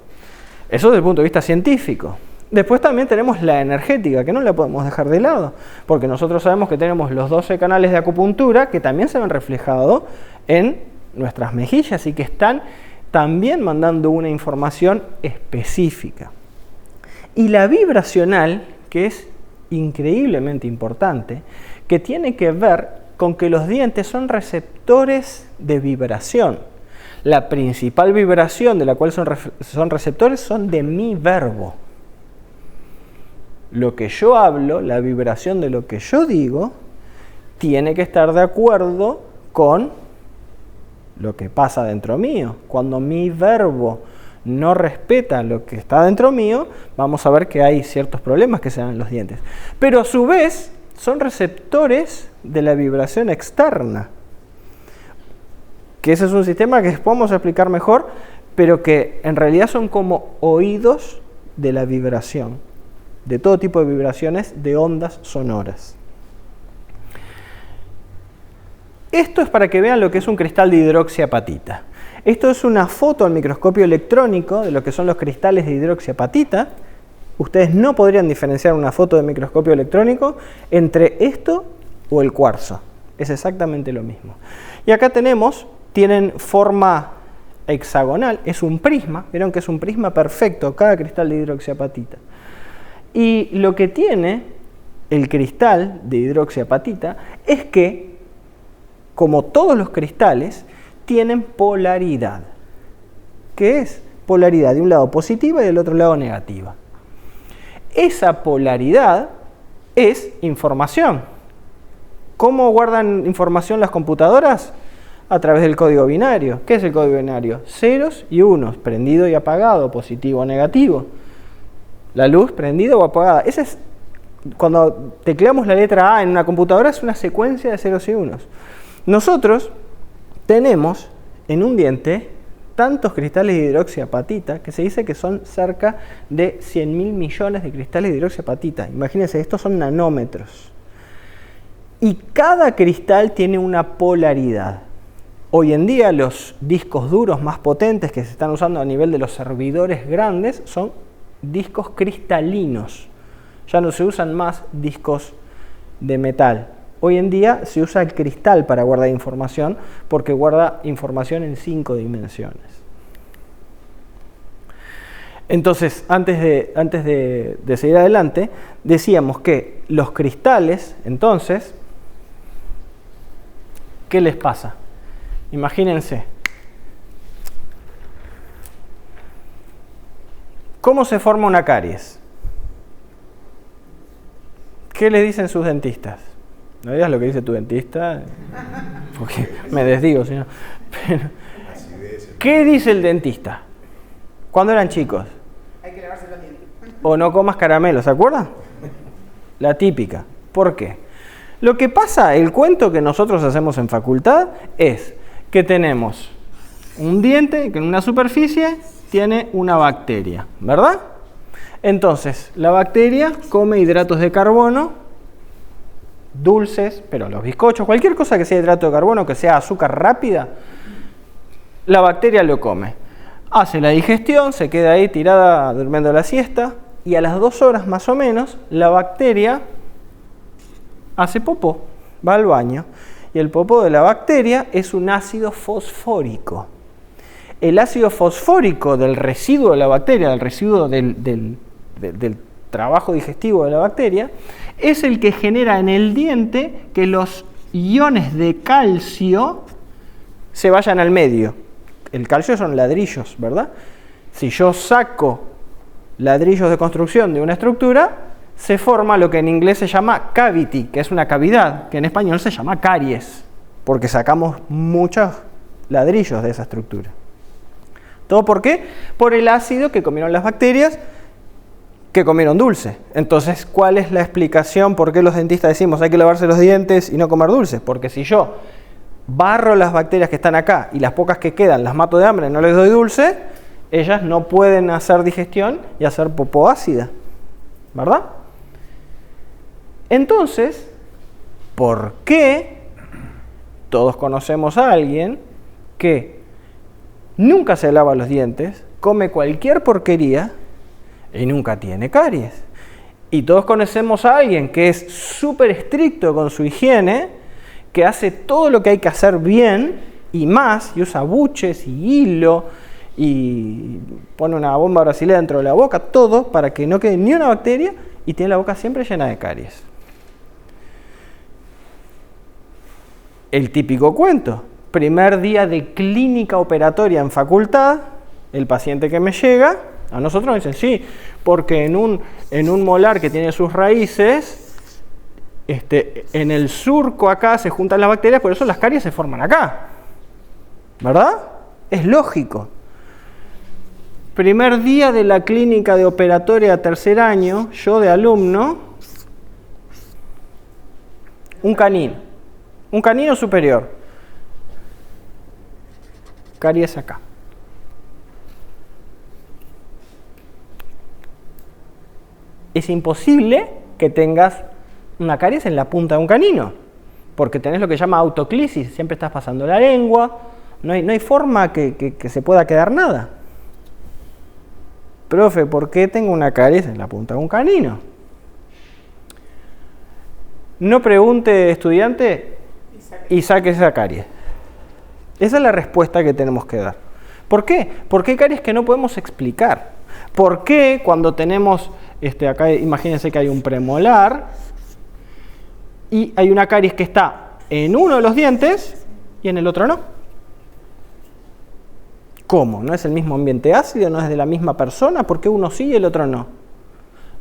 Eso desde el punto de vista científico. Después también tenemos la energética, que no la podemos dejar de lado, porque nosotros sabemos que tenemos los 12 canales de acupuntura que también se ven reflejados en nuestras mejillas y que están también mandando una información específica. Y la vibracional, que es increíblemente importante, que tiene que ver con que los dientes son receptores de vibración. La principal vibración de la cual son receptores son de mi verbo. Lo que yo hablo, la vibración de lo que yo digo, tiene que estar de acuerdo con lo que pasa dentro mío. Cuando mi verbo no respeta lo que está dentro mío, vamos a ver que hay ciertos problemas que se dan en los dientes. Pero a su vez son receptores de la vibración externa, que ese es un sistema que podemos explicar mejor, pero que en realidad son como oídos de la vibración, de todo tipo de vibraciones, de ondas sonoras. Esto es para que vean lo que es un cristal de hidroxiapatita. Esto es una foto al microscopio electrónico de lo que son los cristales de hidroxiapatita. Ustedes no podrían diferenciar una foto de microscopio electrónico entre esto o el cuarzo. Es exactamente lo mismo. Y acá tienen forma hexagonal, es un prisma. Vieron que es un prisma perfecto cada cristal de hidroxiapatita. Y lo que tiene el cristal de hidroxiapatita es que, como todos los cristales, tienen polaridad. ¿Qué es? Polaridad de un lado positiva y del otro lado negativa. Esa polaridad es información. ¿Cómo guardan información las computadoras? A través del código binario. ¿Qué es el código binario? Ceros y unos, prendido y apagado, positivo o negativo. La luz prendida o apagada. Ese es, cuando tecleamos la letra A en una computadora, es una secuencia de ceros y unos. Nosotros tenemos en un diente tantos cristales de hidroxiapatita que se dice que son cerca de 100.000 millones de cristales de hidroxiapatita. Imagínense, estos son nanómetros. Y cada cristal tiene una polaridad. Hoy en día los discos duros más potentes que se están usando a nivel de los servidores grandes son discos cristalinos. Ya no se usan más discos de metal. Hoy en día se usa el cristal para guardar información porque guarda información en 5 dimensiones. Entonces, antes de seguir adelante, decíamos que los cristales, entonces, ¿qué les pasa? Imagínense. ¿Cómo se forma una caries? ¿Qué le dicen sus dentistas? No digas lo que dice tu dentista, porque me desdigo, sino. Pero, ¿qué dice el dentista? Cuando eran chicos. Hay que lavarse los dientes. O no comas caramelos, ¿se acuerdan? La típica. ¿Por qué? Lo que pasa, el cuento que nosotros hacemos en facultad es que tenemos un diente que en una superficie tiene una bacteria, ¿verdad? Entonces, la bacteria come hidratos de carbono, dulces, pero los bizcochos, cualquier cosa que sea hidrato de carbono, que sea azúcar rápida, la bacteria lo come. Hace la digestión, se queda ahí tirada durmiendo la siesta, y a las 2 horas más o menos, la bacteria hace popó, va al baño. Y el popó de la bacteria es un ácido fosfórico. El ácido fosfórico del residuo de la bacteria, del residuo del trabajo digestivo de la bacteria, es el que genera en el diente que los iones de calcio se vayan al medio. El calcio son ladrillos, ¿verdad? Si yo saco ladrillos de construcción de una estructura, se forma lo que en inglés se llama cavity, que es una cavidad, que en español se llama caries, porque sacamos muchos ladrillos de esa estructura. ¿Todo por qué? Por el ácido que comieron las bacterias que comieron dulce. Entonces, ¿cuál es la explicación por qué los dentistas decimos hay que lavarse los dientes y no comer dulce? Porque si yo barro las bacterias que están acá y las pocas que quedan las mato de hambre y no les doy dulce, ellas no pueden hacer digestión y hacer popó ácida, ¿verdad? Entonces, ¿por qué todos conocemos a alguien que nunca se lava los dientes, come cualquier porquería y nunca tiene caries? Y todos conocemos a alguien que es súper estricto con su higiene, que hace todo lo que hay que hacer bien y más, y usa buches y hilo y pone una bomba brasilera dentro de la boca, todo para que no quede ni una bacteria y tiene la boca siempre llena de caries. El típico cuento. Primer día de clínica operatoria en facultad, el paciente que me llega, a nosotros nos dicen, sí, porque en un molar que tiene sus raíces, en el surco acá se juntan las bacterias, por eso las caries se forman acá. ¿Verdad? Es lógico. Primer día de la clínica de operatoria tercer año, yo de alumno, un canino superior. Caries acá. Es imposible que tengas una caries en la punta de un canino, porque tenés lo que se llama autoclisis, siempre estás pasando la lengua, no hay forma que se pueda quedar nada. Profe, ¿por qué tengo una caries en la punta de un canino? No pregunte, estudiante, y saque esa caries. Esa es la respuesta que tenemos que dar. ¿Por qué? Porque hay caries que no podemos explicar. ¿Por qué cuando tenemos, acá imagínense que hay un premolar y hay una caries que está en uno de los dientes y en el otro no? ¿Cómo? ¿No es el mismo ambiente ácido? ¿No es de la misma persona? ¿Por qué uno sí y el otro no?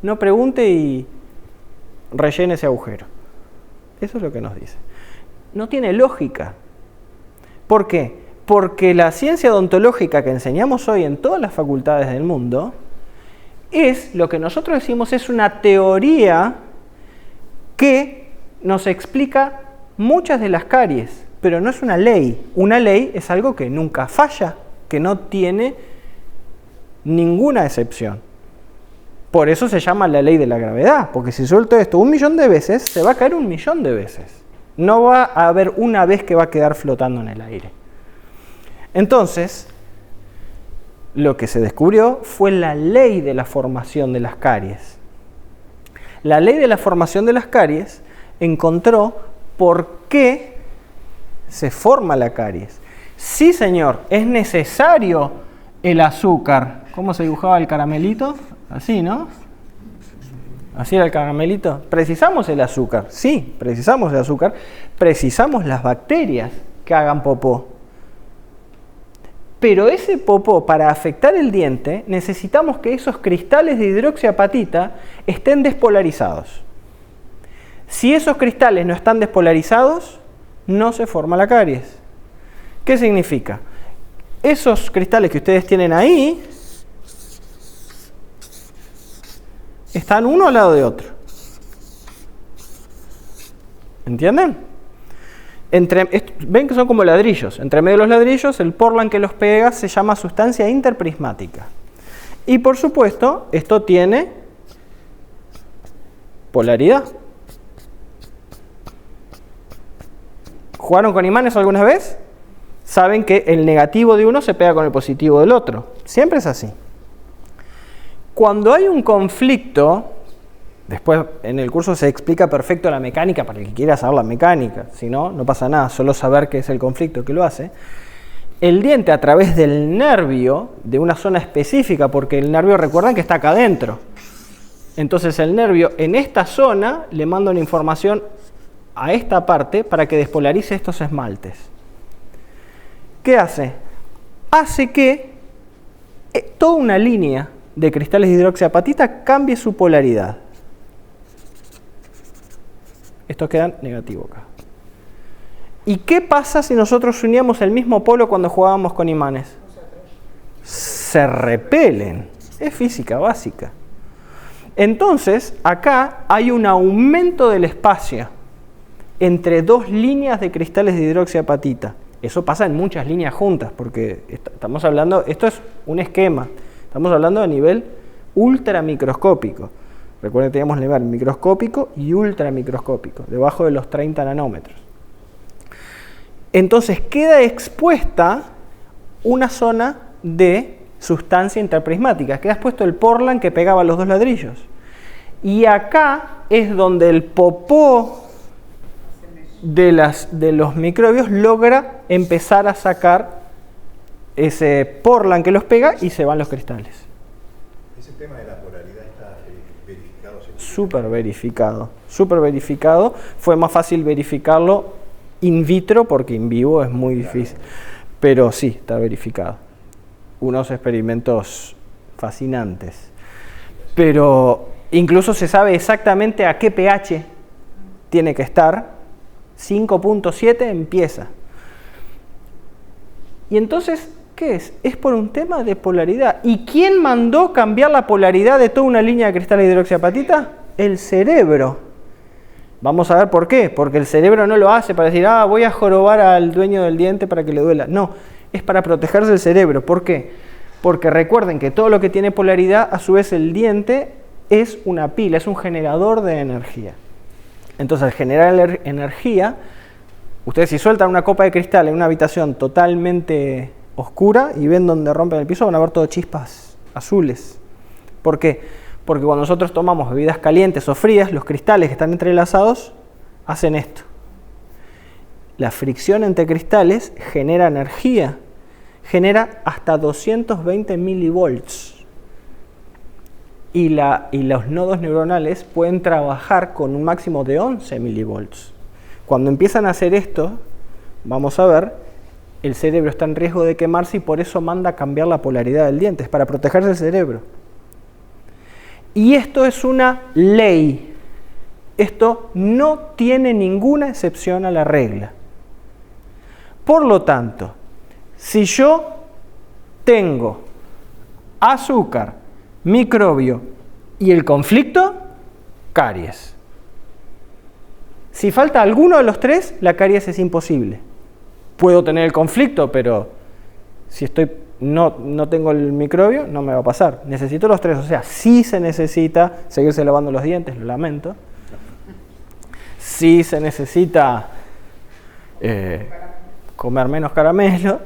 No pregunte y rellene ese agujero. Eso es lo que nos dice. No tiene lógica. ¿Por qué? Porque la ciencia odontológica que enseñamos hoy en todas las facultades del mundo es lo que nosotros decimos es una teoría que nos explica muchas de las caries, pero no es una ley. Una ley es algo que nunca falla, que no tiene ninguna excepción. Por eso se llama la ley de la gravedad, porque si suelto esto 1.000.000 de veces, se va a caer 1.000.000 de veces. No va a haber una vez que va a quedar flotando en el aire. Entonces, lo que se descubrió fue la ley de la formación de las caries. La ley de la formación de las caries encontró por qué se forma la caries. Sí, señor, es necesario el azúcar. ¿Cómo se dibujaba el caramelito? Así, ¿no? Así era el caramelito. ¿Precisamos el azúcar? Sí, precisamos el azúcar. Precisamos las bacterias que hagan popó. Pero ese popó, para afectar el diente, necesitamos que esos cristales de hidroxiapatita estén despolarizados. Si esos cristales no están despolarizados, no se forma la caries. ¿Qué significa? Esos cristales que ustedes tienen ahí están uno al lado de otro. ¿Entienden? Ven que son como ladrillos. Entre medio de los ladrillos, el portland que los pega se llama sustancia interprismática. Y por supuesto, esto tiene polaridad. ¿Jugaron con imanes alguna vez? Saben que el negativo de uno se pega con el positivo del otro. Siempre es así. Cuando hay un conflicto Después en el curso se explica perfecto la mecánica para el que quiera saber la mecánica. Si no, no pasa nada, solo saber qué es el conflicto que lo hace. El diente a través del nervio, de una zona específica, porque el nervio, recuerdan que está acá adentro. Entonces el nervio en esta zona le manda una información a esta parte para que despolarice estos esmaltes. ¿Qué hace? Hace que toda una línea de cristales de hidroxiapatita cambie su polaridad. Estos quedan negativos acá. ¿Y qué pasa si nosotros uníamos el mismo polo cuando jugábamos con imanes? Se repelen. Es física básica. Entonces, acá hay un aumento del espacio entre dos líneas de cristales de hidroxiapatita. Eso pasa en muchas líneas juntas, porque estamos hablando, esto es un esquema, estamos hablando a nivel ultramicroscópico. Recuerden que teníamos nivel microscópico y ultramicroscópico, debajo de los 30 nanómetros. Entonces queda expuesta una zona de sustancia interprismática, queda expuesto el portland que pegaba los dos ladrillos. Y acá es donde el popó de los microbios logra empezar a sacar ese portland que los pega y se van los cristales. Ese tema de la polaridad está verificado. Súper verificado. Fue más fácil verificarlo in vitro porque in vivo es muy difícil. Pero sí, está verificado. Unos experimentos fascinantes. Pero incluso se sabe exactamente a qué pH tiene que estar. 5.7 empieza. Y entonces, ¿qué es? Es por un tema de polaridad. ¿Y quién mandó cambiar la polaridad de toda una línea de cristales de hidroxiapatita? El cerebro. Vamos a ver por qué. Porque el cerebro no lo hace para decir, voy a jorobar al dueño del diente para que le duela. No, es para protegerse el cerebro. ¿Por qué? Porque recuerden que todo lo que tiene polaridad, a su vez el diente es una pila, es un generador de energía. Entonces, al generar energía, ustedes si sueltan una copa de cristal en una habitación totalmente oscura y ven donde rompen el piso, van a ver todo chispas azules. ¿Por qué? Porque cuando nosotros tomamos bebidas calientes o frías, los cristales que están entrelazados hacen esto. La fricción entre cristales genera energía, genera hasta 220 milivolts. Y los nodos neuronales pueden trabajar con un máximo de 11 milivolts. Cuando empiezan a hacer esto, vamos a ver, el cerebro está en riesgo de quemarse y por eso manda a cambiar la polaridad del diente, es para protegerse el cerebro. Y esto es una ley. Esto no tiene ninguna excepción a la regla. Por lo tanto, si yo tengo azúcar, microbio y el conflicto, caries. Si falta alguno de los tres, la caries es imposible. Puedo tener el conflicto, pero si no tengo el microbio, no me va a pasar. Necesito los tres, o sea, sí se necesita seguirse lavando los dientes, lo lamento. Sí se necesita comer menos caramelo.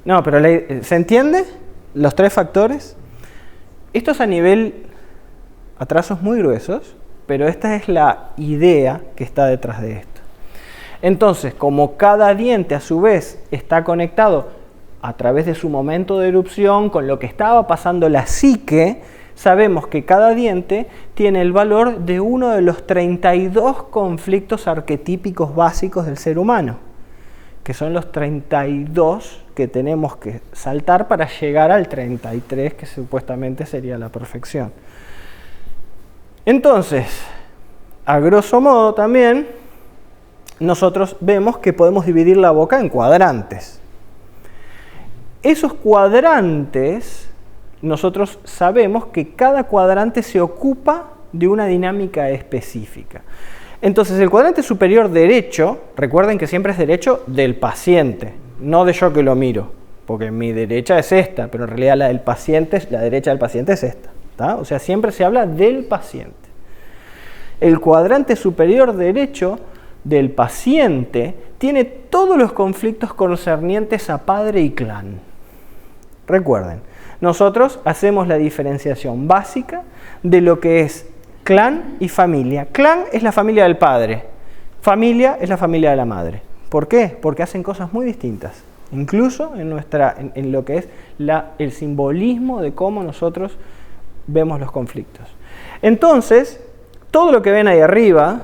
No, pero ¿se entiende? Los tres factores. Esto es a nivel trazos muy gruesos, pero esta es la idea que está detrás de esto. Entonces, como cada diente a su vez está conectado a través de su momento de erupción con lo que estaba pasando la psique, sabemos que cada diente tiene el valor de uno de los 32 conflictos arquetípicos básicos del ser humano, que son los 32 que tenemos que saltar para llegar al 33, que supuestamente sería la perfección. Entonces, a grosso modo también, nosotros vemos que podemos dividir la boca en cuadrantes. Esos cuadrantes, nosotros sabemos que cada cuadrante se ocupa de una dinámica específica. Entonces, el cuadrante superior derecho, recuerden que siempre es derecho del paciente, no de yo que lo miro, porque mi derecha es esta, pero en realidad la derecha del paciente es esta, ¿tá? O sea, siempre se habla del paciente. El cuadrante superior derecho del paciente tiene todos los conflictos concernientes a padre y clan. Recuerden, nosotros hacemos la diferenciación básica de lo que es Clan y familia. Clan es la familia del padre. Familia es la familia de la madre. ¿Por qué? Porque hacen cosas muy distintas. Incluso en lo que es el simbolismo de cómo nosotros vemos los conflictos. Entonces, todo lo que ven ahí arriba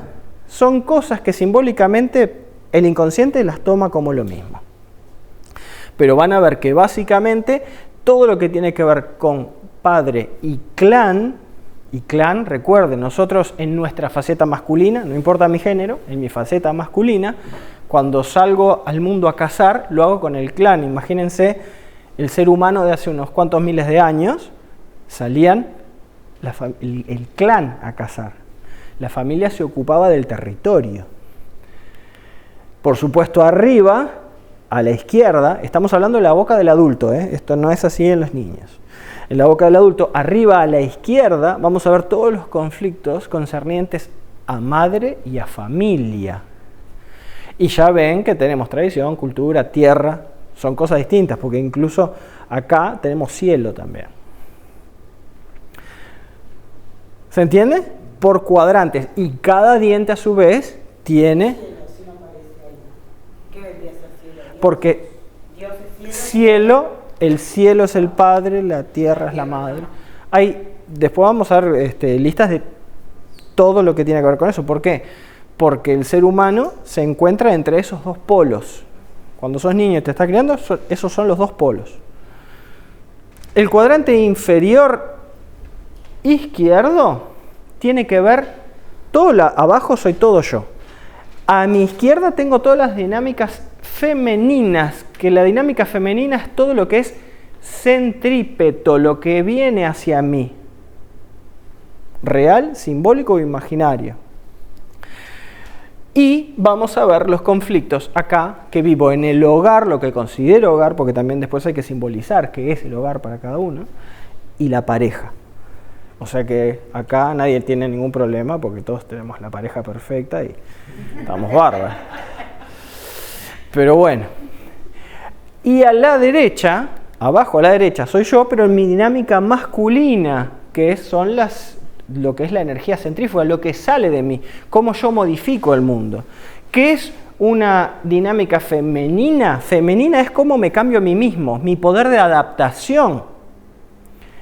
son cosas que simbólicamente el inconsciente las toma como lo mismo. Pero van a ver que básicamente todo lo que tiene que ver con padre y clan, recuerden, nosotros en nuestra faceta masculina, no importa mi género, en mi faceta masculina, cuando salgo al mundo a cazar, lo hago con el clan. Imagínense el ser humano de hace unos cuantos miles de años, salían el clan a cazar. La familia se ocupaba del territorio. Por supuesto, arriba, a la izquierda, estamos hablando de la boca del adulto, esto no es así en los niños. En la boca del adulto, arriba a la izquierda, vamos a ver todos los conflictos concernientes a madre y a familia. Y ya ven que tenemos tradición, cultura, tierra, son cosas distintas, porque incluso acá tenemos cielo también. ¿Se entiende? Por cuadrantes. Y cada diente a su vez tiene... Porque cielo, el cielo es el padre, la tierra es la madre. Después vamos a ver listas de todo lo que tiene que ver con eso. ¿Por qué? Porque el ser humano se encuentra entre esos dos polos. Cuando sos niño y te estás criando, esos son los dos polos. El cuadrante inferior izquierdo tiene que ver, abajo soy todo yo. A mi izquierda tengo todas las dinámicas femeninas, que la dinámica femenina es todo lo que es centrípeto, lo que viene hacia mí. Real, simbólico o imaginario. Y vamos a ver los conflictos acá, que vivo en el hogar, lo que considero hogar, porque también después hay que simbolizar qué es el hogar para cada uno, y la pareja. O sea que acá nadie tiene ningún problema, porque todos tenemos la pareja perfecta y estamos bárbaros. Pero bueno. Y a la derecha, abajo a la derecha soy yo, pero en mi dinámica masculina, que son lo que es la energía centrífuga, lo que sale de mí, cómo yo modifico el mundo. ¿Qué es una dinámica femenina? Femenina es cómo me cambio a mí mismo, mi poder de adaptación.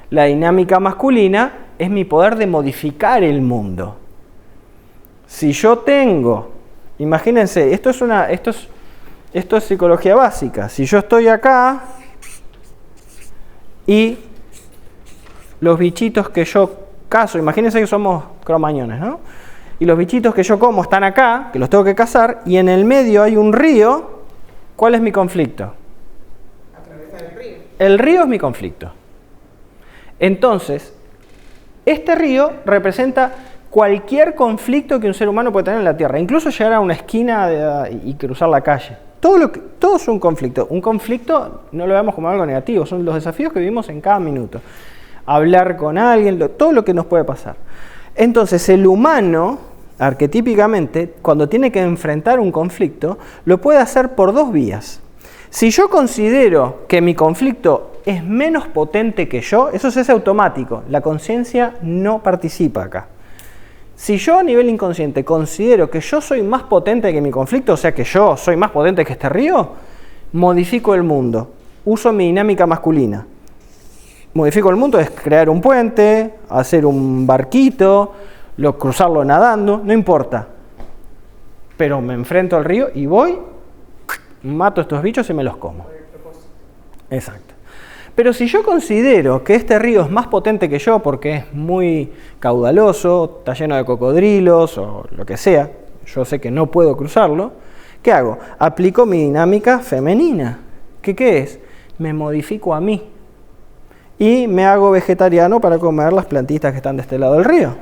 La dinámica masculina es mi poder de modificar el mundo. Si yo tengo, imagínense, esto es psicología básica. Si yo estoy acá y los bichitos que yo cazo, imagínense que somos cromañones, ¿no? Y los bichitos que yo como están acá, que los tengo que cazar, y en el medio hay un río. ¿Cuál es mi conflicto? Atravesar el río. El río es mi conflicto. Entonces, este río representa cualquier conflicto que un ser humano puede tener en la Tierra, incluso llegar a una esquina y cruzar la calle. Todo es un conflicto. Un conflicto no lo vemos como algo negativo, son los desafíos que vivimos en cada minuto. Hablar con alguien, todo lo que nos puede pasar. Entonces, el humano, arquetípicamente, cuando tiene que enfrentar un conflicto, lo puede hacer por dos vías. Si yo considero que mi conflicto es menos potente que yo, eso es automático. La conciencia no participa acá. Si yo a nivel inconsciente considero que yo soy más potente que mi conflicto, o sea que yo soy más potente que este río, modifico el mundo. Uso mi dinámica masculina. Modifico el mundo es crear un puente, hacer un barquito, cruzarlo nadando, no importa. Pero me enfrento al río y voy, mato a estos bichos y me los como. Exacto. Pero si yo considero que este río es más potente que yo porque es muy caudaloso, está lleno de cocodrilos o lo que sea, yo sé que no puedo cruzarlo, ¿qué hago? Aplico mi dinámica femenina. ¿Qué es? Me modifico a mí. Y me hago vegetariano para comer las plantitas que están de este lado del río.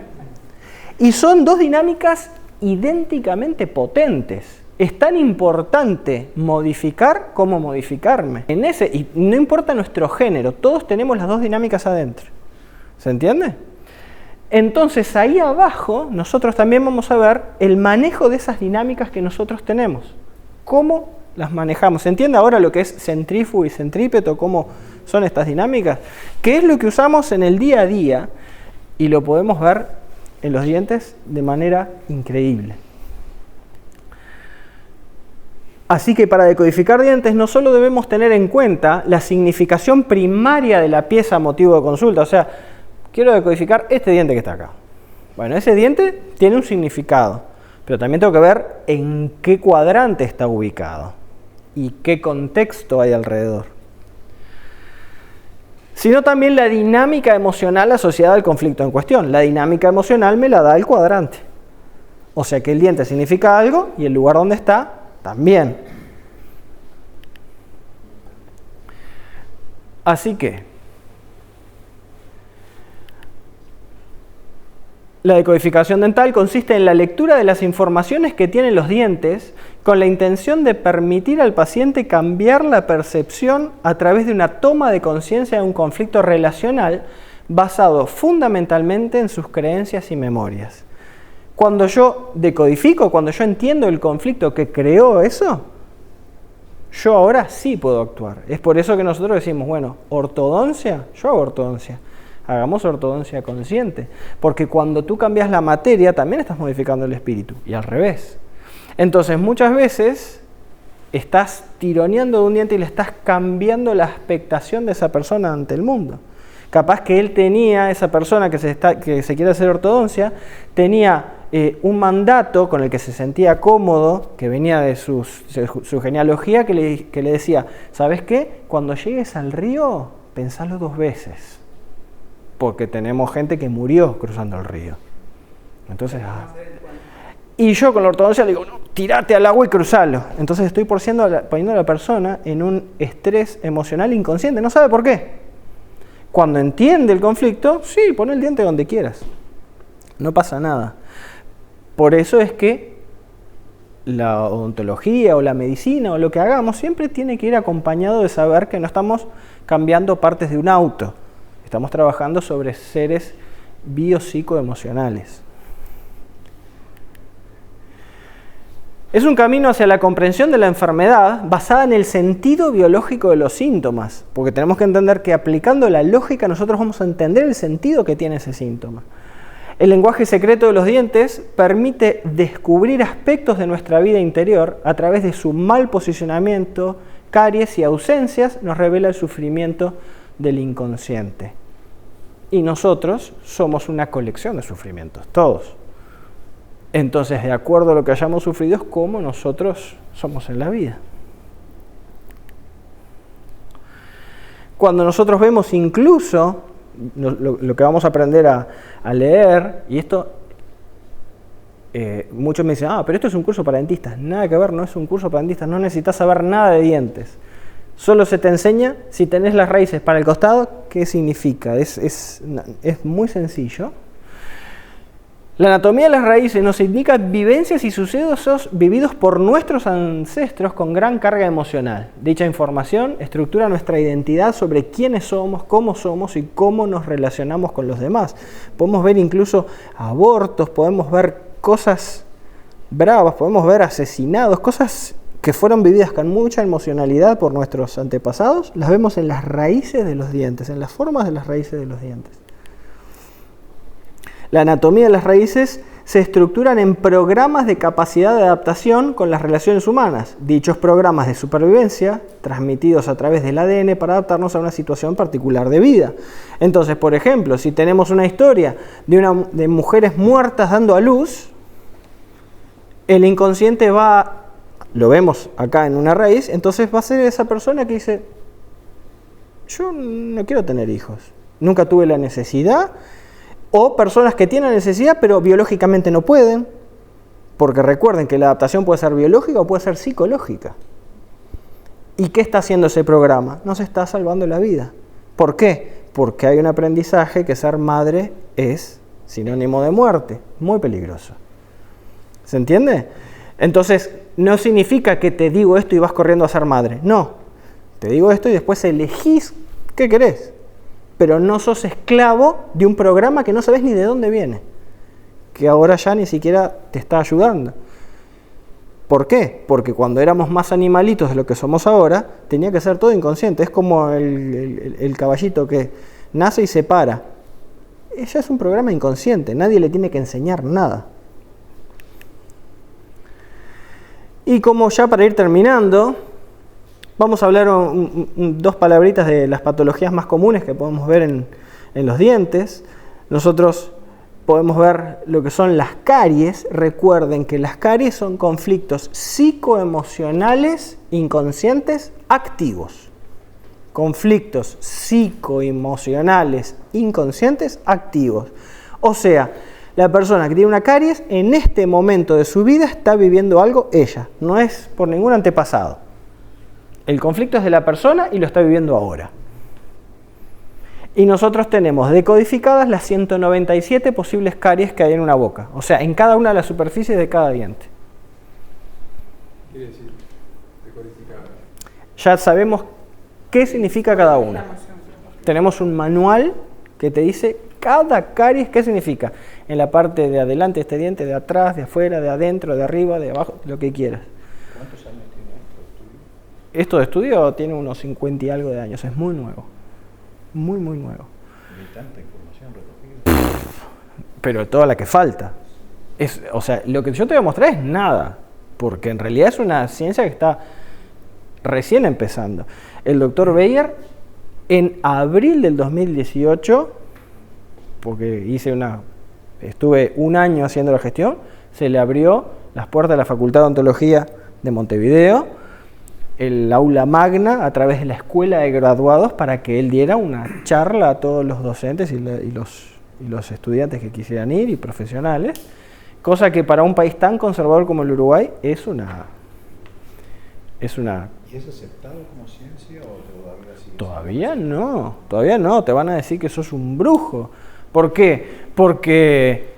Y son dos dinámicas idénticamente potentes. Es tan importante modificar como modificarme. Y no importa nuestro género, todos tenemos las dos dinámicas adentro. ¿Se entiende? Entonces ahí abajo nosotros también vamos a ver el manejo de esas dinámicas que nosotros tenemos. ¿Cómo las manejamos? ¿Se entiende ahora lo que es centrífugo y centrípeto? ¿Cómo son estas dinámicas? ¿Qué es lo que usamos en el día a día? Y lo podemos ver en los dientes de manera increíble. Así que para decodificar dientes no solo debemos tener en cuenta la significación primaria de la pieza motivo de consulta, o sea, quiero decodificar este diente que está acá. Bueno, ese diente tiene un significado, pero también tengo que ver en qué cuadrante está ubicado y qué contexto hay alrededor. Sino también la dinámica emocional asociada al conflicto en cuestión. La dinámica emocional me la da el cuadrante. O sea que el diente significa algo y el lugar donde está también. Así que la decodificación dental consiste en la lectura de las informaciones que tienen los dientes con la intención de permitir al paciente cambiar la percepción a través de una toma de conciencia de un conflicto relacional basado fundamentalmente en sus creencias y memorias. Cuando yo decodifico, cuando yo entiendo el conflicto que creó eso, yo ahora sí puedo actuar. Es por eso que nosotros decimos, bueno, ortodoncia, yo hago ortodoncia. Hagamos ortodoncia consciente, porque cuando tú cambias la materia también estás modificando el espíritu, y al revés. Entonces muchas veces estás tironeando de un diente y le estás cambiando la expectación de esa persona ante el mundo. Capaz que él tenía, esa persona que se quiere hacer ortodoncia, tenía un mandato con el que se sentía cómodo, que venía de su genealogía, que le decía, ¿sabes qué? Cuando llegues al río, pensalo 2 veces. Porque tenemos gente que murió cruzando el río. Entonces, y yo con la ortodoncia le digo, no, tirate al agua y cruzalo. Entonces estoy poniendo a la persona en un estrés emocional inconsciente, no sabe por qué. Cuando entiende el conflicto, sí, pon el diente donde quieras. No pasa nada. Por eso es que la odontología o la medicina o lo que hagamos siempre tiene que ir acompañado de saber que no estamos cambiando partes de un auto. Estamos trabajando sobre seres biopsicoemocionales. Es un camino hacia la comprensión de la enfermedad basada en el sentido biológico de los síntomas, porque tenemos que entender que aplicando la lógica nosotros vamos a entender el sentido que tiene ese síntoma. El lenguaje secreto de los dientes permite descubrir aspectos de nuestra vida interior a través de su mal posicionamiento, caries y ausencias, nos revela el sufrimiento del inconsciente. Y nosotros somos una colección de sufrimientos, todos. Entonces, de acuerdo a lo que hayamos sufrido, es como nosotros somos en la vida. Cuando nosotros vemos incluso lo que vamos a aprender a leer, y esto, muchos me dicen, pero esto es un curso para dentistas. Nada que ver, no es un curso para dentistas, no necesitas saber nada de dientes. Solo se te enseña, si tenés las raíces para el costado, qué significa. Es muy sencillo. La anatomía de las raíces nos indica vivencias y sucesos vividos por nuestros ancestros con gran carga emocional. Dicha información estructura nuestra identidad sobre quiénes somos y cómo nos relacionamos con los demás. Podemos ver incluso abortos, podemos ver cosas bravas, podemos ver asesinados, cosas que fueron vividas con mucha emocionalidad por nuestros antepasados, las vemos en las raíces de los dientes, en las formas de las raíces de los dientes. La anatomía de las raíces se estructuran en programas de capacidad de adaptación con las relaciones humanas. Dichos programas de supervivencia, transmitidos a través del ADN para adaptarnos a una situación particular de vida. Entonces, por ejemplo, si tenemos una historia de mujeres muertas dando a luz, el inconsciente lo vemos acá en una raíz, entonces va a ser esa persona que dice, yo no quiero tener hijos, nunca tuve la necesidad. O personas que tienen necesidad pero biológicamente no pueden, porque recuerden que la adaptación puede ser biológica o puede ser psicológica. ¿Y qué está haciendo ese programa? Nos está salvando la vida. ¿Por qué? Porque hay un aprendizaje que ser madre es sinónimo de muerte, muy peligroso. ¿Se entiende? Entonces, no significa que te digo esto y vas corriendo a ser madre. No, te digo esto y después elegís qué querés. Pero no sos esclavo de un programa que no sabes ni de dónde viene, que ahora ya ni siquiera te está ayudando. ¿Por qué? Porque cuando éramos más animalitos de lo que somos ahora, tenía que ser todo inconsciente. Es como el caballito que nace y se para. ella es un programa inconsciente, nadie le tiene que enseñar nada. Y como ya para ir terminando, vamos a hablar dos palabritas de las patologías más comunes que podemos ver en los dientes. Nosotros podemos ver lo que son las caries. Recuerden que las caries son conflictos psicoemocionales inconscientes activos. Conflictos psicoemocionales inconscientes activos. O sea, la persona que tiene una caries en este momento de su vida está viviendo algo ella, no es por ningún antepasado. El conflicto es de la persona y lo está viviendo ahora. Y nosotros tenemos decodificadas las 197 posibles caries que hay en una boca. O sea, en cada una de las superficies de cada diente. ¿Qué quiere decir decodificada? Ya sabemos qué significa cada una. Tenemos un manual que te dice cada caries qué significa. En la parte de adelante de este diente, de atrás, de afuera, de adentro, de arriba, de abajo, lo que quieras. ¿Cuántos años tiene esto de estudio? Esto de estudio tiene unos 50 y algo de años. Es muy nuevo. Muy, muy nuevo. Hay tanta información recogida. Pero toda la que falta. O sea, lo que yo te voy a mostrar es nada, porque en realidad es una ciencia que está recién empezando. El doctor Beyer, en abril del 2018, porque estuve un año haciendo la gestión, se le abrió las puertas de la Facultad de Odontología de Montevideo, el aula magna a través de la escuela de graduados para que él diera una charla a todos los docentes y los estudiantes que quisieran ir y profesionales, cosa que para un país tan conservador como el Uruguay es una... ¿Y es aceptado como ciencia o todavía sigue? Todavía no, te van a decir que sos un brujo. ¿Por qué? Porque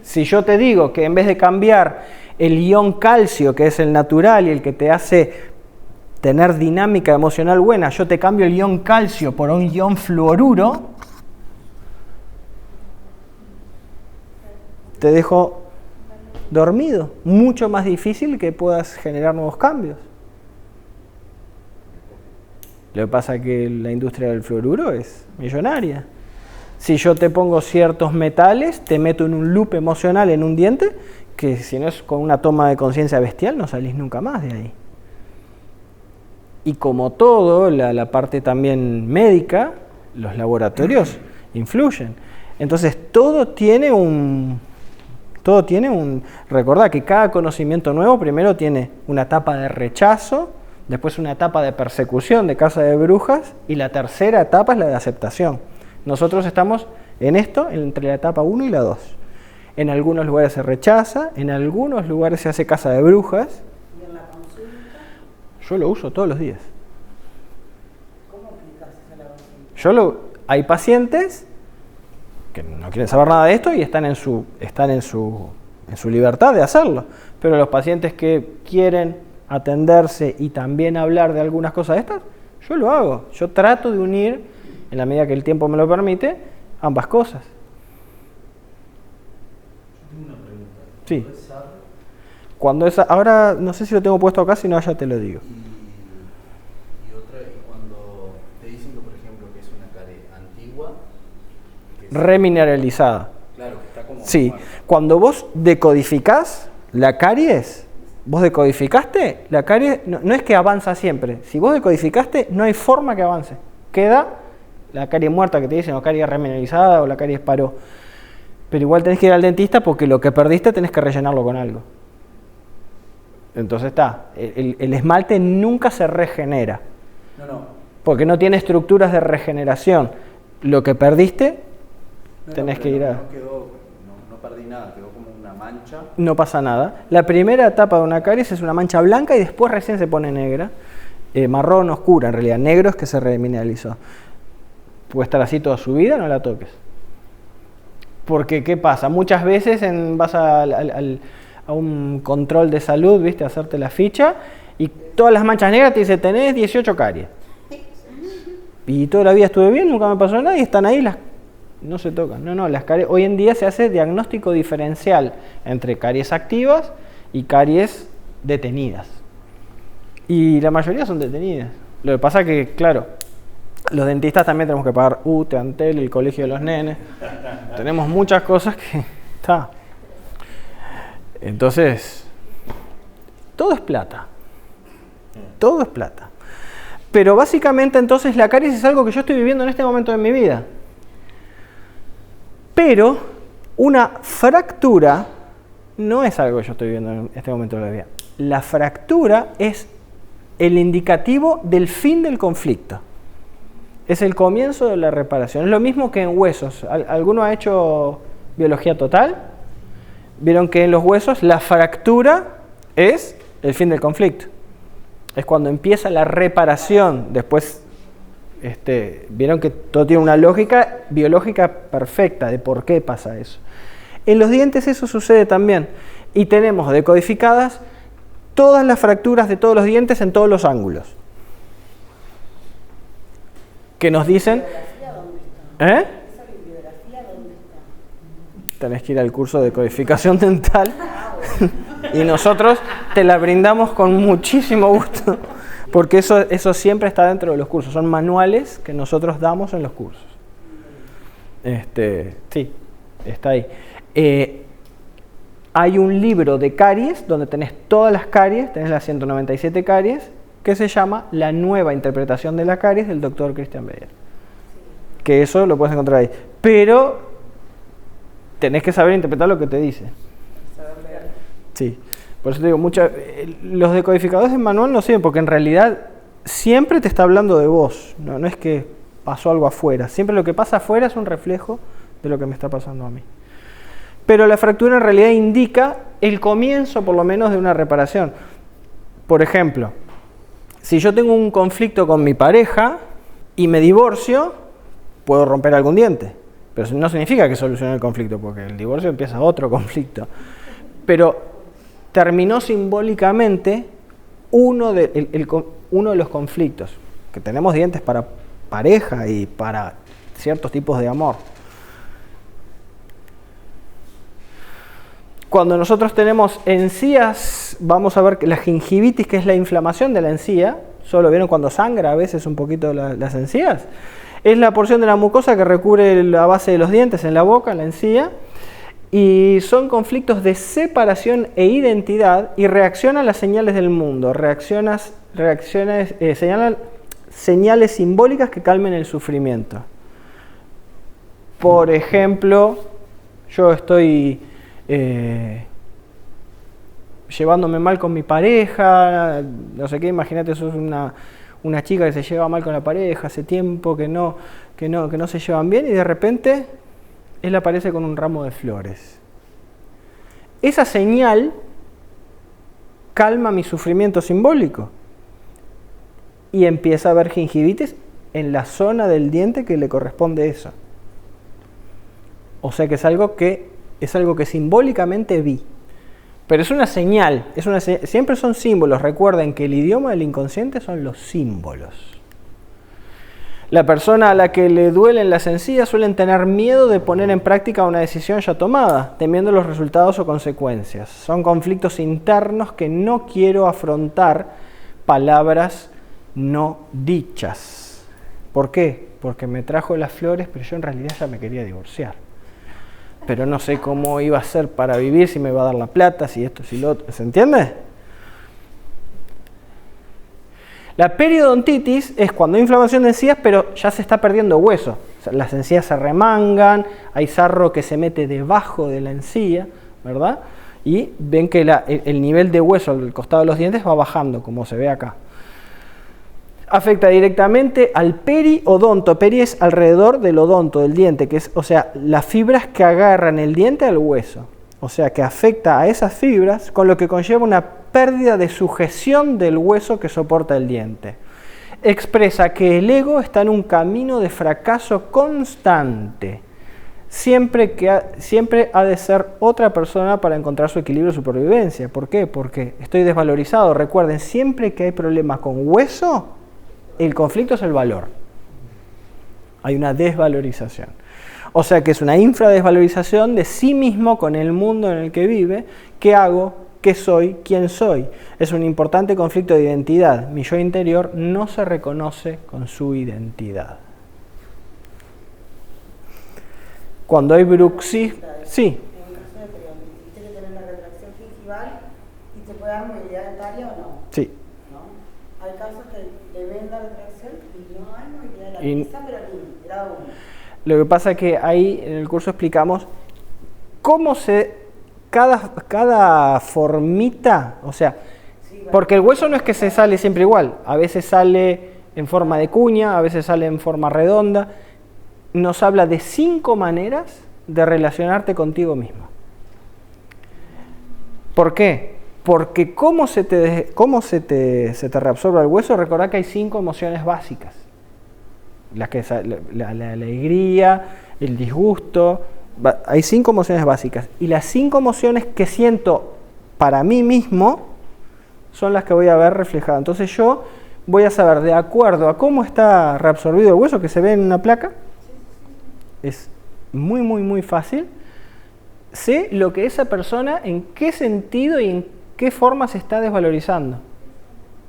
si yo te digo que en vez de cambiar el ion calcio, que es el natural y el que te hace tener dinámica emocional buena, yo te cambio el ion calcio por un ion fluoruro, te dejo dormido. Mucho más difícil que puedas generar nuevos cambios. Lo que pasa es que la industria del fluoruro es millonaria. Si yo te pongo ciertos metales, te meto en un loop emocional en un diente, que si no es con una toma de conciencia bestial, no salís nunca más de ahí. Y como todo, la parte también médica, los laboratorios influyen. Entonces todo tiene un... Recordá que cada conocimiento nuevo primero tiene una etapa de rechazo, después una etapa de persecución de casa de brujas, y la tercera etapa es la de aceptación. Nosotros estamos en esto, entre la etapa 1 y la 2. En algunos lugares se rechaza, en algunos lugares se hace casa de brujas. ¿Y en la consulta? Yo lo uso todos los días. ¿Cómo aplicas esa la consulta? Hay pacientes que no quieren saber nada de esto y están en su libertad de hacerlo. Pero los pacientes que quieren atenderse y también hablar de algunas cosas de estas, yo lo hago. Yo trato de unir, en la medida que el tiempo me lo permite, ambas cosas. Tengo una pregunta. Sí. ¿Cuándo es SAR? Ahora no sé si lo tengo puesto acá, si no ya te lo digo. Y otra, y cuando te dicen que, por ejemplo, que es una carie antigua, que es- Remineralizada. claro, que está como Sí, muerta. cuando vos decodificás la caries, vos decodificaste, la caries no es que avanza siempre. Si vos decodificaste, no hay forma que avance. Queda la caries muerta que te dicen, o caries remineralizada, o la caries paró. Pero igual tenés que ir al dentista porque lo que perdiste tenés que rellenarlo con algo. Entonces está, el esmalte nunca se regenera, No. porque no tiene estructuras de regeneración. Lo que perdiste, tenés pero que ir a... No quedó, no perdí nada, quedó como una mancha. No pasa nada. La primera etapa de una caries es una mancha blanca y después recién se pone negra. Marrón oscura, en realidad. Negro es que se remineralizó. Puede estar así toda su vida, no la toques. Porque, ¿qué pasa? Muchas veces vas a un control de salud, ¿viste? A hacerte la ficha y todas las manchas negras te dicen, tenés 18 caries. Y toda la vida estuve bien, nunca me pasó nada y están ahí las... No se tocan. No, las caries... Hoy en día se hace diagnóstico diferencial entre caries activas y caries detenidas. Y la mayoría son detenidas. Lo que pasa que, claro, Los dentistas también tenemos que pagar UTE, Antel, el colegio de los nenes. Tenemos muchas cosas que... Está. Entonces, todo es plata. Todo es plata. Pero básicamente entonces la caries es algo que yo estoy viviendo en este momento de mi vida. Pero una fractura no es algo que yo estoy viviendo en este momento de la vida. La fractura es el indicativo del fin del conflicto. Es el comienzo de la reparación. Es lo mismo que en huesos. ¿Alguno ha hecho biología total? Vieron que en los huesos la fractura es el fin del conflicto. Es cuando empieza la reparación. Después, vieron que todo tiene una lógica biológica perfecta de por qué pasa eso. En los dientes eso sucede también. Y tenemos decodificadas todas las fracturas de todos los dientes en todos los ángulos. Que nos dicen... ¿Eh? ¿Esa bibliografía dónde está? Tenés que ir al curso de codificación dental y nosotros te la brindamos con muchísimo gusto, porque eso siempre está dentro de los cursos. Son manuales que nosotros damos en los cursos. Sí, está ahí. Hay un libro de caries donde tenés todas las caries, tenés las 197 caries, que se llama La nueva interpretación de la caries del doctor Christian Beyer. Que eso lo puedes encontrar ahí. Pero tenés que saber interpretar lo que te dice. Sí. Por eso te digo, los decodificadores en manual no sirven, porque en realidad siempre te está hablando de vos. No es que pasó algo afuera. Siempre lo que pasa afuera es un reflejo de lo que me está pasando a mí. Pero la fractura en realidad indica el comienzo, por lo menos, de una reparación. Por ejemplo, si yo tengo un conflicto con mi pareja y me divorcio, puedo romper algún diente. Pero no significa que solucione el conflicto, porque el divorcio empieza otro conflicto. Pero terminó simbólicamente uno de los conflictos. Que tenemos dientes para pareja y para ciertos tipos de amor. Cuando nosotros tenemos encías, vamos a ver que la gingivitis, que es la inflamación de la encía, solo vieron cuando sangra a veces un poquito las encías, es la porción de la mucosa que recubre la base de los dientes en la boca, en la encía, y son conflictos de separación e identidad y reaccionan a las señales del mundo, señalan señales simbólicas que calmen el sufrimiento. Por ejemplo, yo estoy llevándome mal con mi pareja, no sé qué, imagínate, sos una chica que se lleva mal con la pareja, hace tiempo que no se llevan bien y de repente él aparece con un ramo de flores. Esa señal calma mi sufrimiento simbólico y empieza a haber gingivitis en la zona del diente que le corresponde eso. O sea que es algo que simbólicamente vi. Pero es una señal, siempre son símbolos. Recuerden que el idioma del inconsciente son los símbolos. La persona a la que le duelen las encías suelen tener miedo de poner en práctica una decisión ya tomada, temiendo los resultados o consecuencias. Son conflictos internos que no quiero afrontar, palabras no dichas. ¿Por qué? Porque me trajo las flores, pero yo en realidad ya me quería divorciar. Pero no sé cómo iba a ser para vivir, si me iba a dar la plata, si esto, si lo otro. ¿Se entiende? La periodontitis es cuando hay inflamación de encías, pero ya se está perdiendo hueso. O sea, las encías se remangan, hay sarro que se mete debajo de la encía, ¿verdad? Y ven que el nivel de hueso al costado de los dientes va bajando, como se ve acá. Afecta directamente al periodonto. Peri es alrededor del odonto, del diente, que es, o sea, las fibras que agarran el diente al hueso. O sea, que afecta a esas fibras, con lo que conlleva una pérdida de sujeción del hueso que soporta el diente. Expresa que el ego está en un camino de fracaso constante. Siempre ha de ser otra persona para encontrar su equilibrio y supervivencia. ¿Por qué? Porque estoy desvalorizado. Recuerden, siempre que hay problemas con hueso, el conflicto es el valor. Hay una desvalorización. O sea que es una infradesvalorización de sí mismo con el mundo en el que vive. ¿Qué hago? qué soy, quién soy. Es un importante conflicto de identidad. Mi yo interior no se reconoce con su identidad. Cuando hay bruxismo... Sí. En el caso de periodontitis, tiene que tener la retracción gingival y te puede dar movilidad dentaria o no. Sí. ¿No? Hay casos que le ven la retracción y no hay movilidad dentaria, pero ni grado 1. Lo que pasa es que ahí en el curso explicamos cómo cada formita, o sea, porque el hueso no es que se sale siempre igual, a veces sale en forma de cuña, a veces sale en forma redonda. Nos habla de 5 maneras de relacionarte contigo mismo. ¿Por qué? Porque cómo se te reabsorbe el hueso, recordá que hay 5 emociones básicas. La alegría, el disgusto, hay 5 emociones básicas. Y las 5 emociones que siento para mí mismo son las que voy a ver reflejadas. Entonces yo voy a saber, de acuerdo a cómo está reabsorbido el hueso, que se ve en una placa, es muy, muy, muy fácil. Sé lo que esa persona, en qué sentido y en qué forma se está desvalorizando.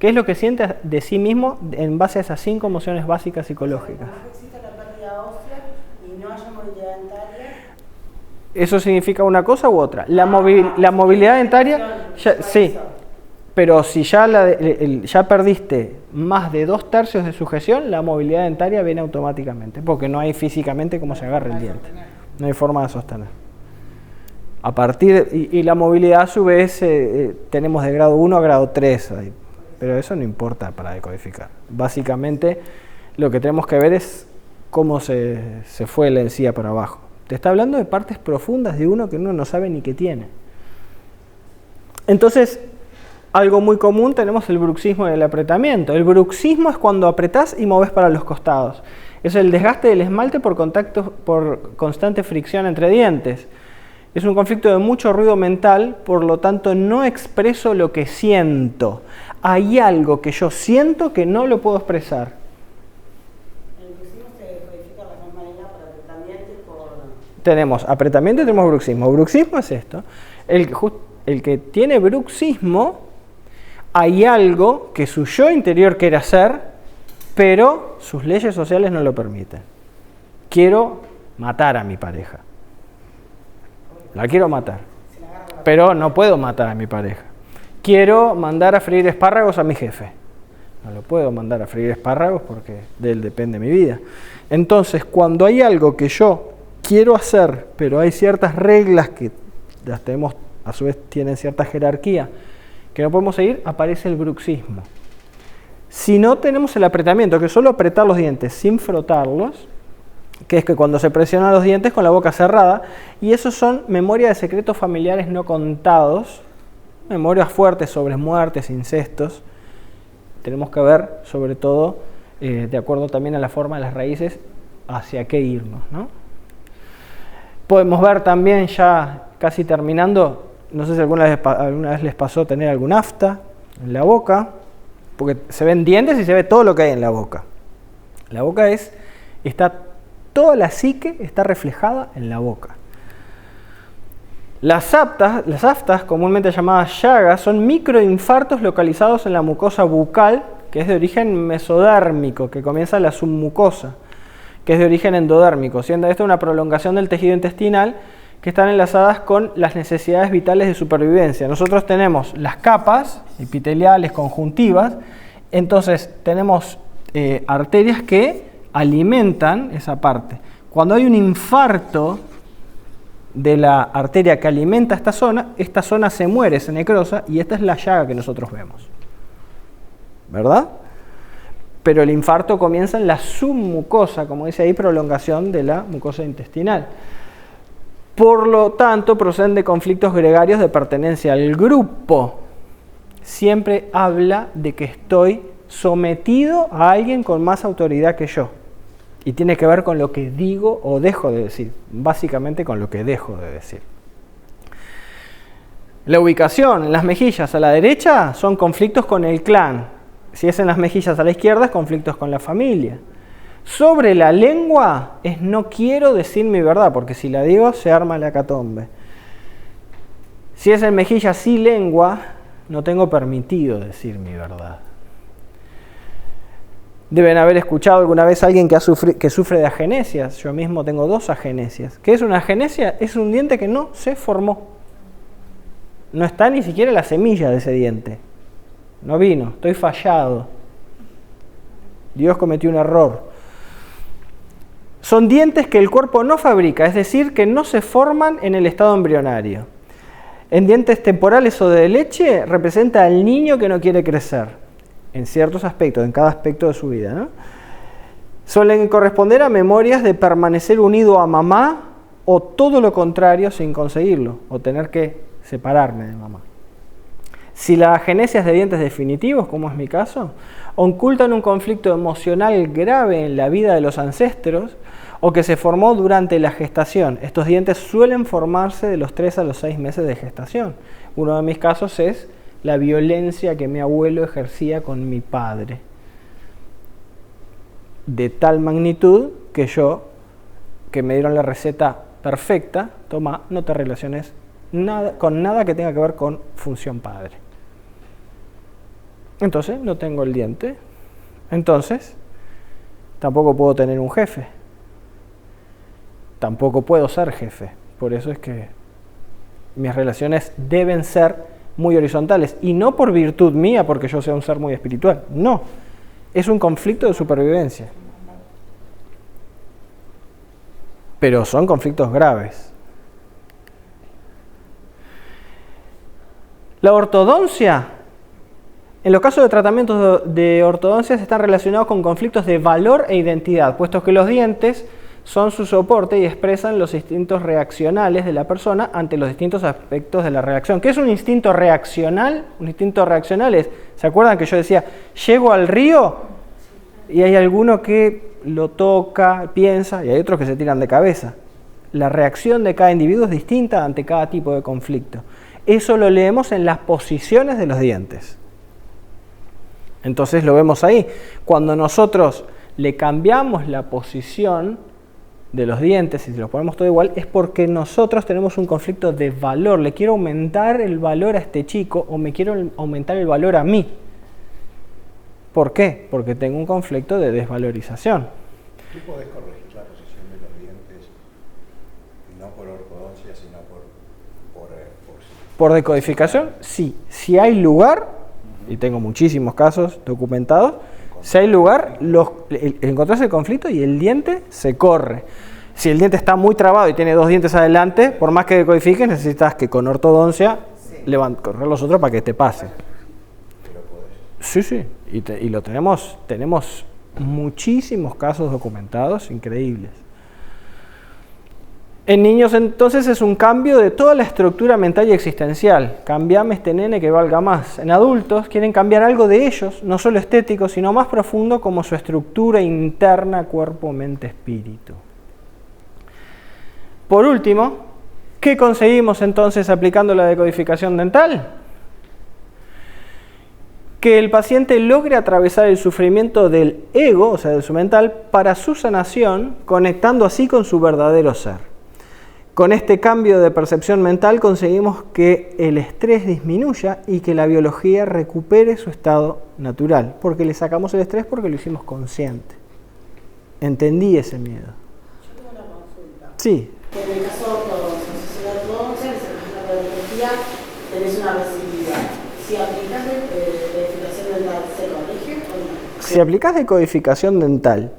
¿Qué es lo que siente de sí mismo en base a esas 5 emociones básicas psicológicas? No existe la pérdida ósea y no haya movilidad dentaria. ¿Eso significa una cosa u otra? La movilidad dentaria, sí. Pero si ya perdiste más de 2/3 de sujeción, la movilidad dentaria viene automáticamente, porque no hay físicamente cómo se agarre el diente. No hay forma de sostener. A partir y la movilidad a su vez tenemos de grado 1 a grado 3, ahí, pero eso no importa para decodificar. Básicamente lo que tenemos que ver es cómo se fue la encía para abajo. Te está hablando de partes profundas de uno que uno no sabe ni que tiene. Entonces, algo muy común tenemos el bruxismo y el apretamiento. El bruxismo es cuando apretás y movés para los costados. Es el desgaste del esmalte por constante fricción entre dientes. Es un conflicto de mucho ruido mental, por lo tanto no expreso lo que siento. Hay algo que yo siento que no lo puedo expresar. El bruxismo se codifica de la misma manera para apretamiento y por... Tenemos apretamiento y tenemos bruxismo. Bruxismo es esto. El que tiene bruxismo, hay algo que su yo interior quiere hacer, pero sus leyes sociales no lo permiten. Quiero matar a mi pareja. La quiero matar, pero no puedo matar a mi pareja. Quiero mandar a freír espárragos a mi jefe. No lo puedo mandar a freír espárragos porque de él depende mi vida. Entonces, cuando hay algo que yo quiero hacer, pero hay ciertas reglas que las tenemos, a su vez tienen cierta jerarquía, que no podemos seguir, aparece el bruxismo. Si no tenemos el apretamiento, que es solo apretar los dientes sin frotarlos, que es que cuando se presionan los dientes con la boca cerrada, y esos son memorias de secretos familiares no contados, memorias fuertes sobre muertes, incestos. Tenemos que ver, sobre todo, de acuerdo también a la forma de las raíces, hacia qué irnos, ¿no? Podemos ver también, ya casi terminando, no sé si alguna vez les pasó tener algún afta en la boca, porque se ven dientes y se ve todo lo que hay en la boca. La boca toda la psique está reflejada en la boca. Las aftas, comúnmente llamadas llagas, son microinfartos localizados en la mucosa bucal, que es de origen mesodérmico, que comienza en la submucosa, que es de origen endodérmico, siendo esta una prolongación del tejido intestinal que están enlazadas con las necesidades vitales de supervivencia. Nosotros tenemos las capas epiteliales conjuntivas, entonces tenemos arterias que alimentan esa parte. Cuando hay un infarto de la arteria que alimenta esta zona se muere, se necrosa, y esta es la llaga que nosotros vemos. ¿Verdad? Pero el infarto comienza en la submucosa, como dice ahí, prolongación de la mucosa intestinal. Por lo tanto, proceden de conflictos gregarios de pertenencia al grupo. Siempre habla de que estoy sometido a alguien con más autoridad que yo. Y tiene que ver con lo que digo o dejo de decir. Básicamente con lo que dejo de decir. La ubicación en las mejillas a la derecha son conflictos con el clan. Si es en las mejillas a la izquierda, es conflictos con la familia. Sobre la lengua es no quiero decir mi verdad, porque si la digo se arma la hecatombe. Si es en mejilla sí lengua, no tengo permitido decir mi verdad. Deben haber escuchado alguna vez a alguien que sufre de agenesias. Yo mismo tengo 2 agenesias. ¿Qué es una agenesia? Es un diente que no se formó. No está ni siquiera la semilla de ese diente. No vino, estoy fallado. Dios cometió un error. Son dientes que el cuerpo no fabrica, es decir, que no se forman en el estado embrionario. En dientes temporales o de leche representa al niño que no quiere crecer, en ciertos aspectos, en cada aspecto de su vida, ¿no? Suelen corresponder a memorias de permanecer unido a mamá o todo lo contrario sin conseguirlo, o tener que separarme de mamá. Si la agenesia es de dientes definitivos, como es mi caso, ocultan un conflicto emocional grave en la vida de los ancestros o que se formó durante la gestación. Estos dientes suelen formarse de los 3 a los 6 meses de gestación. Uno de mis casos es la violencia que mi abuelo ejercía con mi padre. De tal magnitud que me dieron la receta perfecta: toma, no te relaciones con nada que tenga que ver con función padre. Entonces, no tengo el diente. Entonces, tampoco puedo tener un jefe. Tampoco puedo ser jefe. Por eso es que mis relaciones deben ser muy horizontales. Y no por virtud mía, porque yo sea un ser muy espiritual. No. Es un conflicto de supervivencia. Pero son conflictos graves. La ortodoncia. En los casos de tratamientos de ortodoncias están relacionados con conflictos de valor e identidad, puesto que los dientes son su soporte y expresan los instintos reaccionales de la persona ante los distintos aspectos de la reacción. ¿Qué es un instinto reaccional? Un instinto reaccional es, ¿se acuerdan que yo decía, llego al río y hay alguno que lo toca, piensa, y hay otros que se tiran de cabeza? La reacción de cada individuo es distinta ante cada tipo de conflicto. Eso lo leemos en las posiciones de los dientes. Entonces lo vemos ahí. Cuando nosotros le cambiamos la posición de los dientes y si los ponemos todo igual, es porque nosotros tenemos un conflicto de valor. Le quiero aumentar el valor a este chico o me quiero aumentar el valor a mí. ¿Por qué? Porque tengo un conflicto de desvalorización. ¿Tú podés corregir la posición de los dientes no por ortodoncia, sino por decodificación? Sí. Si hay lugar, y tengo muchísimos casos documentados, si hay lugar, encontrás el conflicto y el diente se corre. Si el diente está muy trabado y tiene 2 dientes adelante, por más que decodifiques, necesitas que con ortodoncia correr los otros para que te pase. Sí, y lo tenemos muchísimos casos documentados, increíbles. En niños entonces es un cambio de toda la estructura mental y existencial. Cambiame este nene que valga más. En adultos quieren cambiar algo de ellos, no solo estético, sino más profundo como su estructura interna, cuerpo, mente, espíritu. Por último, ¿qué conseguimos entonces aplicando la decodificación dental? Que el paciente logre atravesar el sufrimiento del ego, o sea, de su mental, para su sanación, conectando así con su verdadero ser. Con este cambio de percepción mental conseguimos que el estrés disminuya y que la biología recupere su estado natural, porque le sacamos el estrés porque lo hicimos consciente. Entendí ese miedo. Yo tengo una consulta. Sí. En el caso de ortodoncia, la radiología, tenés una recidiva. Si aplicás decodificación dental, ¿se corrige o no? Si aplicás decodificación dental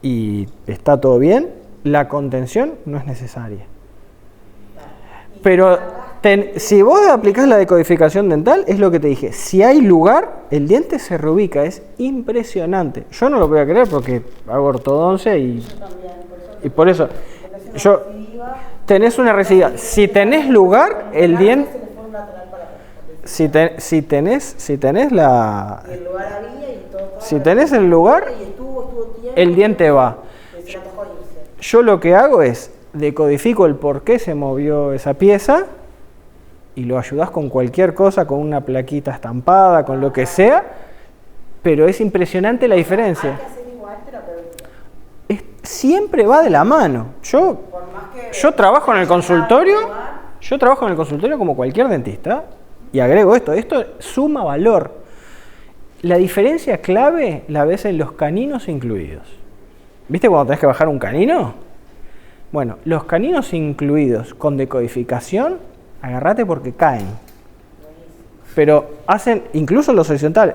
y está todo bien, la contención no es necesaria. Pero si vos aplicás la decodificación dental, es lo que te dije. Si hay lugar, el diente se reubica. Es impresionante. Yo no lo voy a creer porque hago ortodoncia y por eso tenés una recidiva. Si tenés lugar, el diente... Si tenés la... Si tenés el lugar, el diente va. Yo lo que hago es decodifico el por qué se movió esa pieza y lo ayudás con cualquier cosa, con una plaquita estampada, con lo que sea, pero es impresionante la diferencia. Hay que hacer igual, Siempre va de la mano. Yo trabajo en el consultorio, Yo trabajo en el consultorio como cualquier dentista y agrego esto suma valor. La diferencia clave la ves en los caninos incluidos. ¿Viste cuando tenés que bajar un canino? Bueno, los caninos incluidos con decodificación, agárrate porque caen. Pero hacen, incluso los horizontales,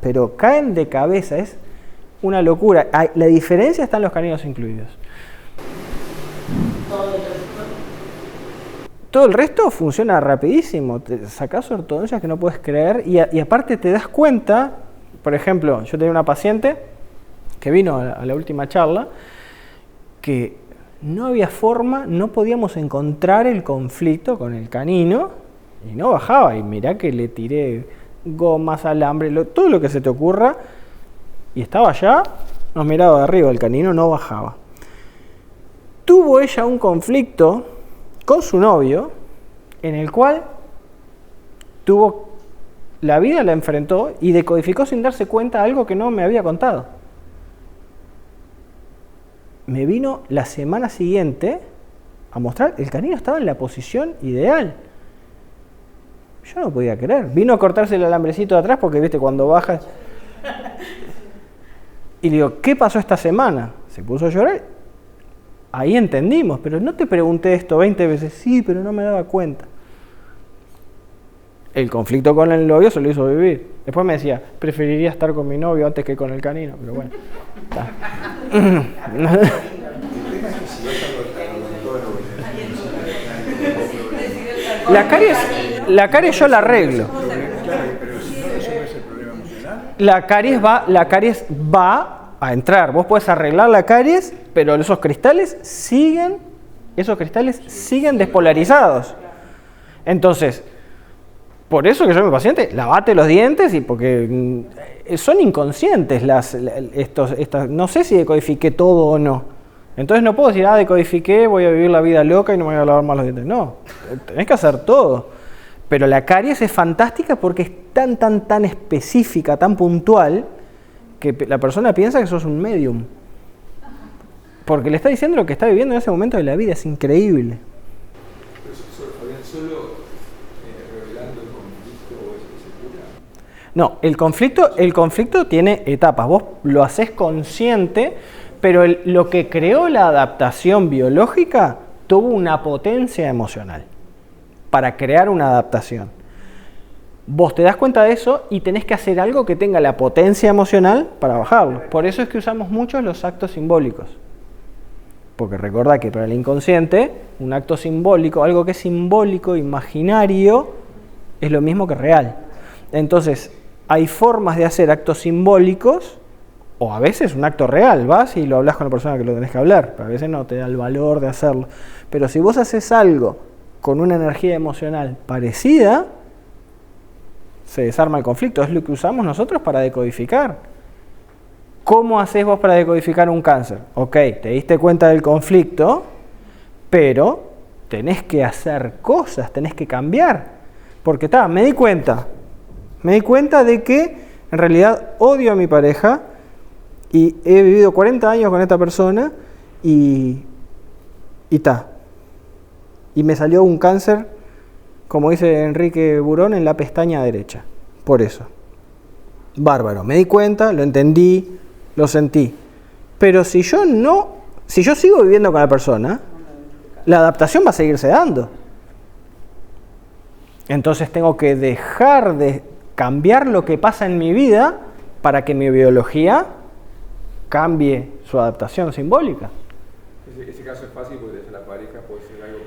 pero caen de cabeza, es una locura. La diferencia está en los caninos incluidos. Todo el resto funciona rapidísimo. Te sacás ortodoncias que no puedes creer y aparte te das cuenta, por ejemplo, yo tenía una paciente que vino a la última charla que no había forma, no podíamos encontrar el conflicto con el canino y no bajaba. Y mirá que le tiré gomas, alambre, todo lo que se te ocurra y estaba allá, nos miraba de arriba, el canino no bajaba. Tuvo ella un conflicto con su novio, en el cual la vida la enfrentó y decodificó sin darse cuenta algo que no me había contado. Me vino la semana siguiente a mostrar, el canino estaba en la posición ideal. Yo no podía creer. Vino a cortarse el alambrecito de atrás porque, viste, cuando bajas... Y le digo, ¿qué pasó esta semana? Se puso a llorar. Ahí entendimos, pero no te pregunté esto 20 veces. Sí, pero no me daba cuenta. El conflicto con el novio se lo hizo vivir. Después me decía, preferiría estar con mi novio antes que con el canino, pero bueno. La caries yo la arreglo. La caries va a entrar. Vos podés arreglar la caries, pero esos cristales siguen despolarizados. Entonces, por eso que yo a mi paciente, lavate los dientes y porque son inconscientes no sé si decodifiqué todo o no. Entonces no puedo decir, decodifiqué, voy a vivir la vida loca y no me voy a lavar más los dientes. No, tenés que hacer todo. Pero la caries es fantástica porque es tan específica, tan puntual, que la persona piensa que sos un medium. Porque le está diciendo lo que está viviendo en ese momento de la vida, es increíble. Pero solo revelando el conflicto se cura. No, el conflicto tiene etapas. Vos lo hacés consciente, pero lo que creó la adaptación biológica tuvo una potencia emocional para crear una adaptación. Vos te das cuenta de eso y tenés que hacer algo que tenga la potencia emocional para bajarlo. Por eso es que usamos mucho los actos simbólicos. Porque recordá que para el inconsciente, un acto simbólico, algo que es simbólico, imaginario, es lo mismo que real. Entonces, hay formas de hacer actos simbólicos, o a veces un acto real, vas y lo hablas con la persona que lo tenés que hablar, pero a veces no te da el valor de hacerlo. Pero si vos haces algo con una energía emocional parecida, se desarma el conflicto. Es lo que usamos nosotros para decodificar. ¿Cómo haces vos para decodificar un cáncer? Ok, te diste cuenta del conflicto, pero tenés que hacer cosas, tenés que cambiar. Porque me di cuenta de que en realidad odio a mi pareja y he vivido 40 años con esta persona y me salió un cáncer, como dice Enrique Burón, en la pestaña derecha. Por eso. Bárbaro. Me di cuenta, lo entendí, lo sentí. Pero si yo sigo viviendo con la persona, la adaptación va a seguirse dando. Entonces tengo que dejar de cambiar lo que pasa en mi vida para que mi biología cambie su adaptación simbólica. Ese caso es fácil porque desde la pareja puede ser algo,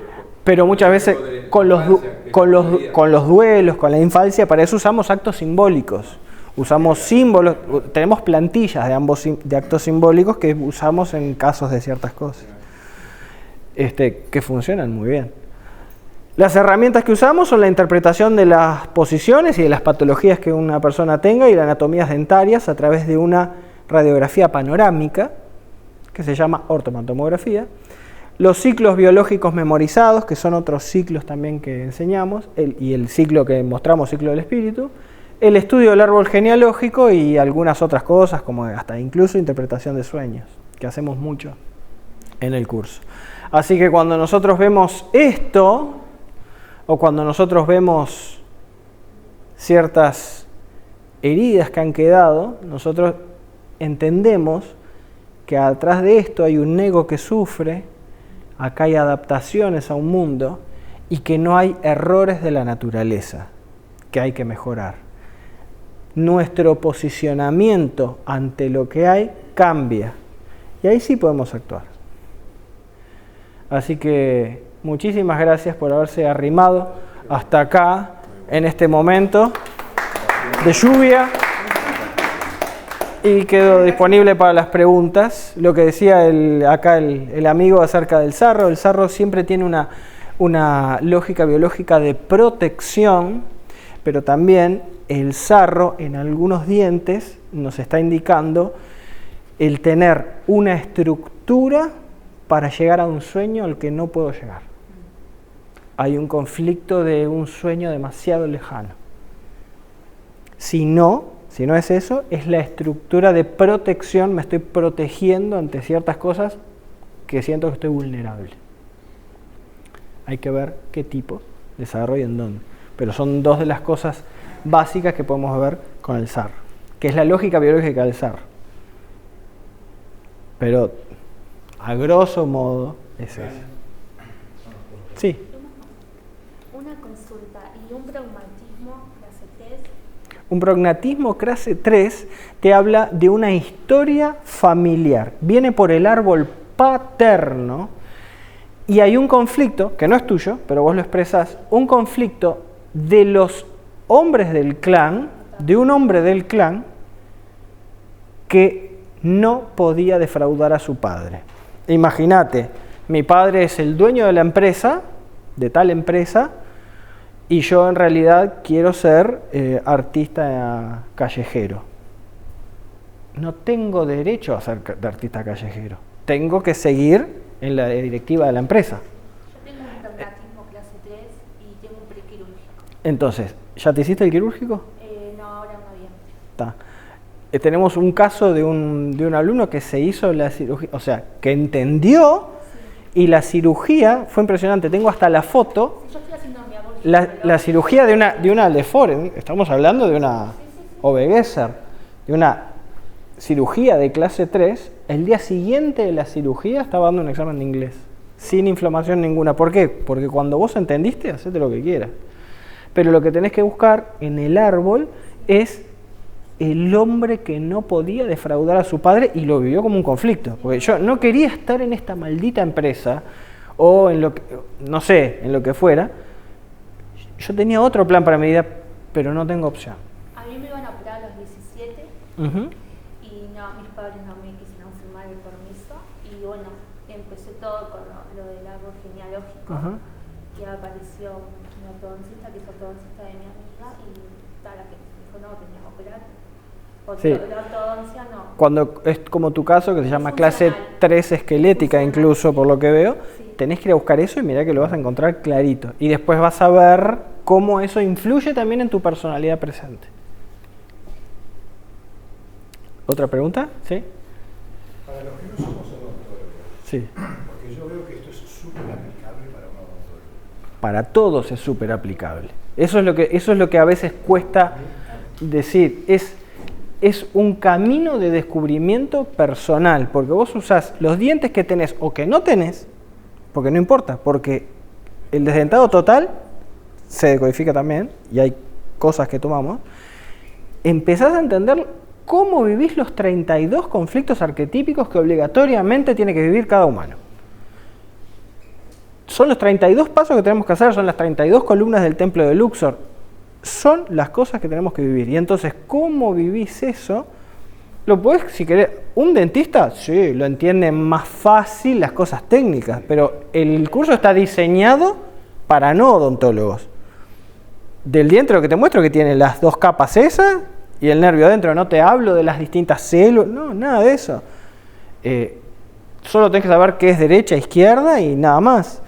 pero muchas veces con los duelos, con la infancia, para eso usamos actos simbólicos. Usamos símbolos, tenemos plantillas de actos simbólicos que usamos en casos de ciertas cosas, que funcionan muy bien. Las herramientas que usamos son la interpretación de las posiciones y de las patologías que una persona tenga y las anatomías dentarias a través de una radiografía panorámica, que se llama ortopantomografía, los ciclos biológicos memorizados, que son otros ciclos también que enseñamos, y el ciclo que mostramos, ciclo del espíritu, el estudio del árbol genealógico y algunas otras cosas, como hasta incluso interpretación de sueños, que hacemos mucho en el curso. Así que cuando nosotros vemos esto, o cuando nosotros vemos ciertas heridas que han quedado, nosotros entendemos que atrás de esto hay un ego que sufre, acá hay adaptaciones a un mundo y que no hay errores de la naturaleza que hay que mejorar. Nuestro posicionamiento ante lo que hay cambia y ahí sí podemos actuar. Así que muchísimas gracias por haberse arrimado hasta acá en este momento de lluvia y quedo disponible para las preguntas. Lo que decía acá el amigo acerca del sarro, el sarro siempre tiene una lógica biológica de protección, pero también el sarro en algunos dientes nos está indicando el tener una estructura para llegar a un sueño al que no puedo llegar. Hay un conflicto de un sueño demasiado lejano. Si no es eso, es la estructura de protección, me estoy protegiendo ante ciertas cosas que siento que estoy vulnerable. Hay que ver qué tipo, desarrollo en dónde. Pero son dos de las cosas básicas que podemos ver con el sarro, que es la lógica biológica del sarro. Pero a grosso modo es eso. Sí. Una consulta, ¿y un pragmatismo clase 3? Un prognatismo clase 3 te habla de una historia familiar. Viene por el árbol paterno y hay un conflicto, que no es tuyo, pero vos lo expresás, un conflicto de los hombres del clan, de un hombre del clan que no podía defraudar a su padre. Imagínate, mi padre es el dueño de la empresa, de tal empresa, y yo en realidad quiero ser artista callejero. No tengo derecho a ser artista callejero. Tengo que seguir en la directiva de la empresa. Yo tengo un pragmatismo clase 3 y tengo un prequirúrgico. Entonces, ¿ya te hiciste el quirúrgico? No, ahora no bien. Está. Tenemos un caso de un alumno que se hizo la cirugía, o sea, que entendió y la cirugía fue impresionante. Tengo hasta la foto. Yo estoy haciendo mi amor. La cirugía de una Leforen, estamos hablando de una Obegeser, de una cirugía de clase 3, el día siguiente de la cirugía estaba dando un examen de inglés, sin inflamación ninguna. ¿Por qué? Porque cuando vos entendiste, hacete lo que quieras. Pero lo que tenés que buscar en el árbol es el hombre que no podía defraudar a su padre y lo vivió como un conflicto. Porque yo no quería estar en esta maldita empresa o en lo que, no sé, en lo que fuera. Yo tenía otro plan para mi vida, pero no tengo opción. A mí me iban a operar a los 17 y no, mis padres no me quisieron firmar el permiso y bueno, empecé todo con lo del árbol genealógico y apareció una ortodoncista que es ortodoncista de mi amiga y tal, la que dijo no, tenía que operar. Sí. La ortodoncia no. Cuando es como tu caso, que se llama clase 3 esquelética incluso, por lo que veo, sí, tenés que ir a buscar eso y mirá que lo vas a encontrar clarito. Y después vas a ver cómo eso influye también en tu personalidad presente. ¿Otra pregunta? ¿Sí? Para los que no somos odontólogos, Sí. porque yo veo que esto es súper aplicable para un odontólogo. Para todos es súper aplicable. Eso es lo que a veces cuesta decir. Es un camino de descubrimiento personal, porque vos usás los dientes que tenés o que no tenés, porque no importa, porque el desdentado total se decodifica también, y hay cosas que tomamos, empezás a entender cómo vivís los 32 conflictos arquetípicos que obligatoriamente tiene que vivir cada humano. Son los 32 pasos que tenemos que hacer, son las 32 columnas del templo de Luxor. Son las cosas que tenemos que vivir. Y entonces, ¿cómo vivís eso? Lo podés, si querés, un dentista, sí, lo entiende más fácil las cosas técnicas, pero el curso está diseñado para no odontólogos. Del diente lo que te muestro que tiene las dos capas esas y el nervio adentro, no te hablo de las distintas células, no, nada de eso. Solo tenés que saber qué es derecha, izquierda y nada más.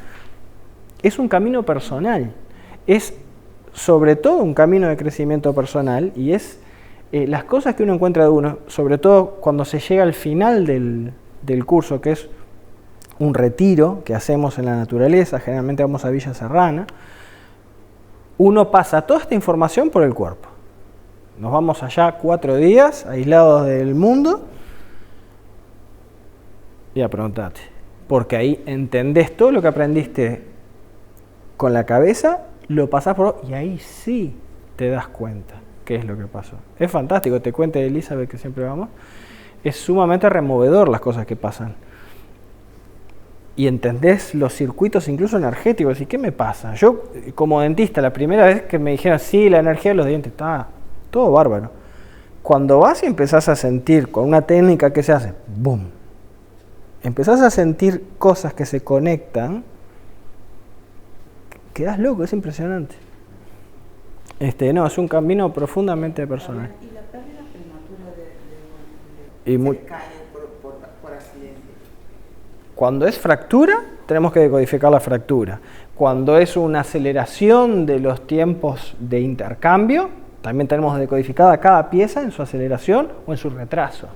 Es un camino personal, es sobre todo un camino de crecimiento personal y es las cosas que uno encuentra de uno, sobre todo cuando se llega al final del curso, que es un retiro que hacemos en la naturaleza, generalmente vamos a Villa Serrana, uno pasa toda esta información por el cuerpo. Nos vamos allá 4 días, aislados del mundo, y a preguntarte, porque ahí entendés todo lo que aprendiste con la cabeza, lo pasás por... y ahí sí te das cuenta qué es lo que pasó. Es fantástico, te cuenta Elizabeth, que siempre vamos, es sumamente removedor las cosas que pasan. Y entendés los circuitos incluso energéticos. ¿Y qué me pasa? Yo, como dentista, la primera vez que me dijeron, sí, la energía de los dientes, está todo bárbaro. Cuando vas y empezás a sentir con una técnica que se hace, ¡boom! Empezás a sentir cosas que se conectan, quedás loco, es impresionante. No, es un camino profundamente personal. ¿Y la pérdida prematura Y se cae por accidente? Cuando es fractura, tenemos que decodificar la fractura. Cuando es una aceleración de los tiempos de intercambio, también tenemos decodificada cada pieza en su aceleración o en su retraso.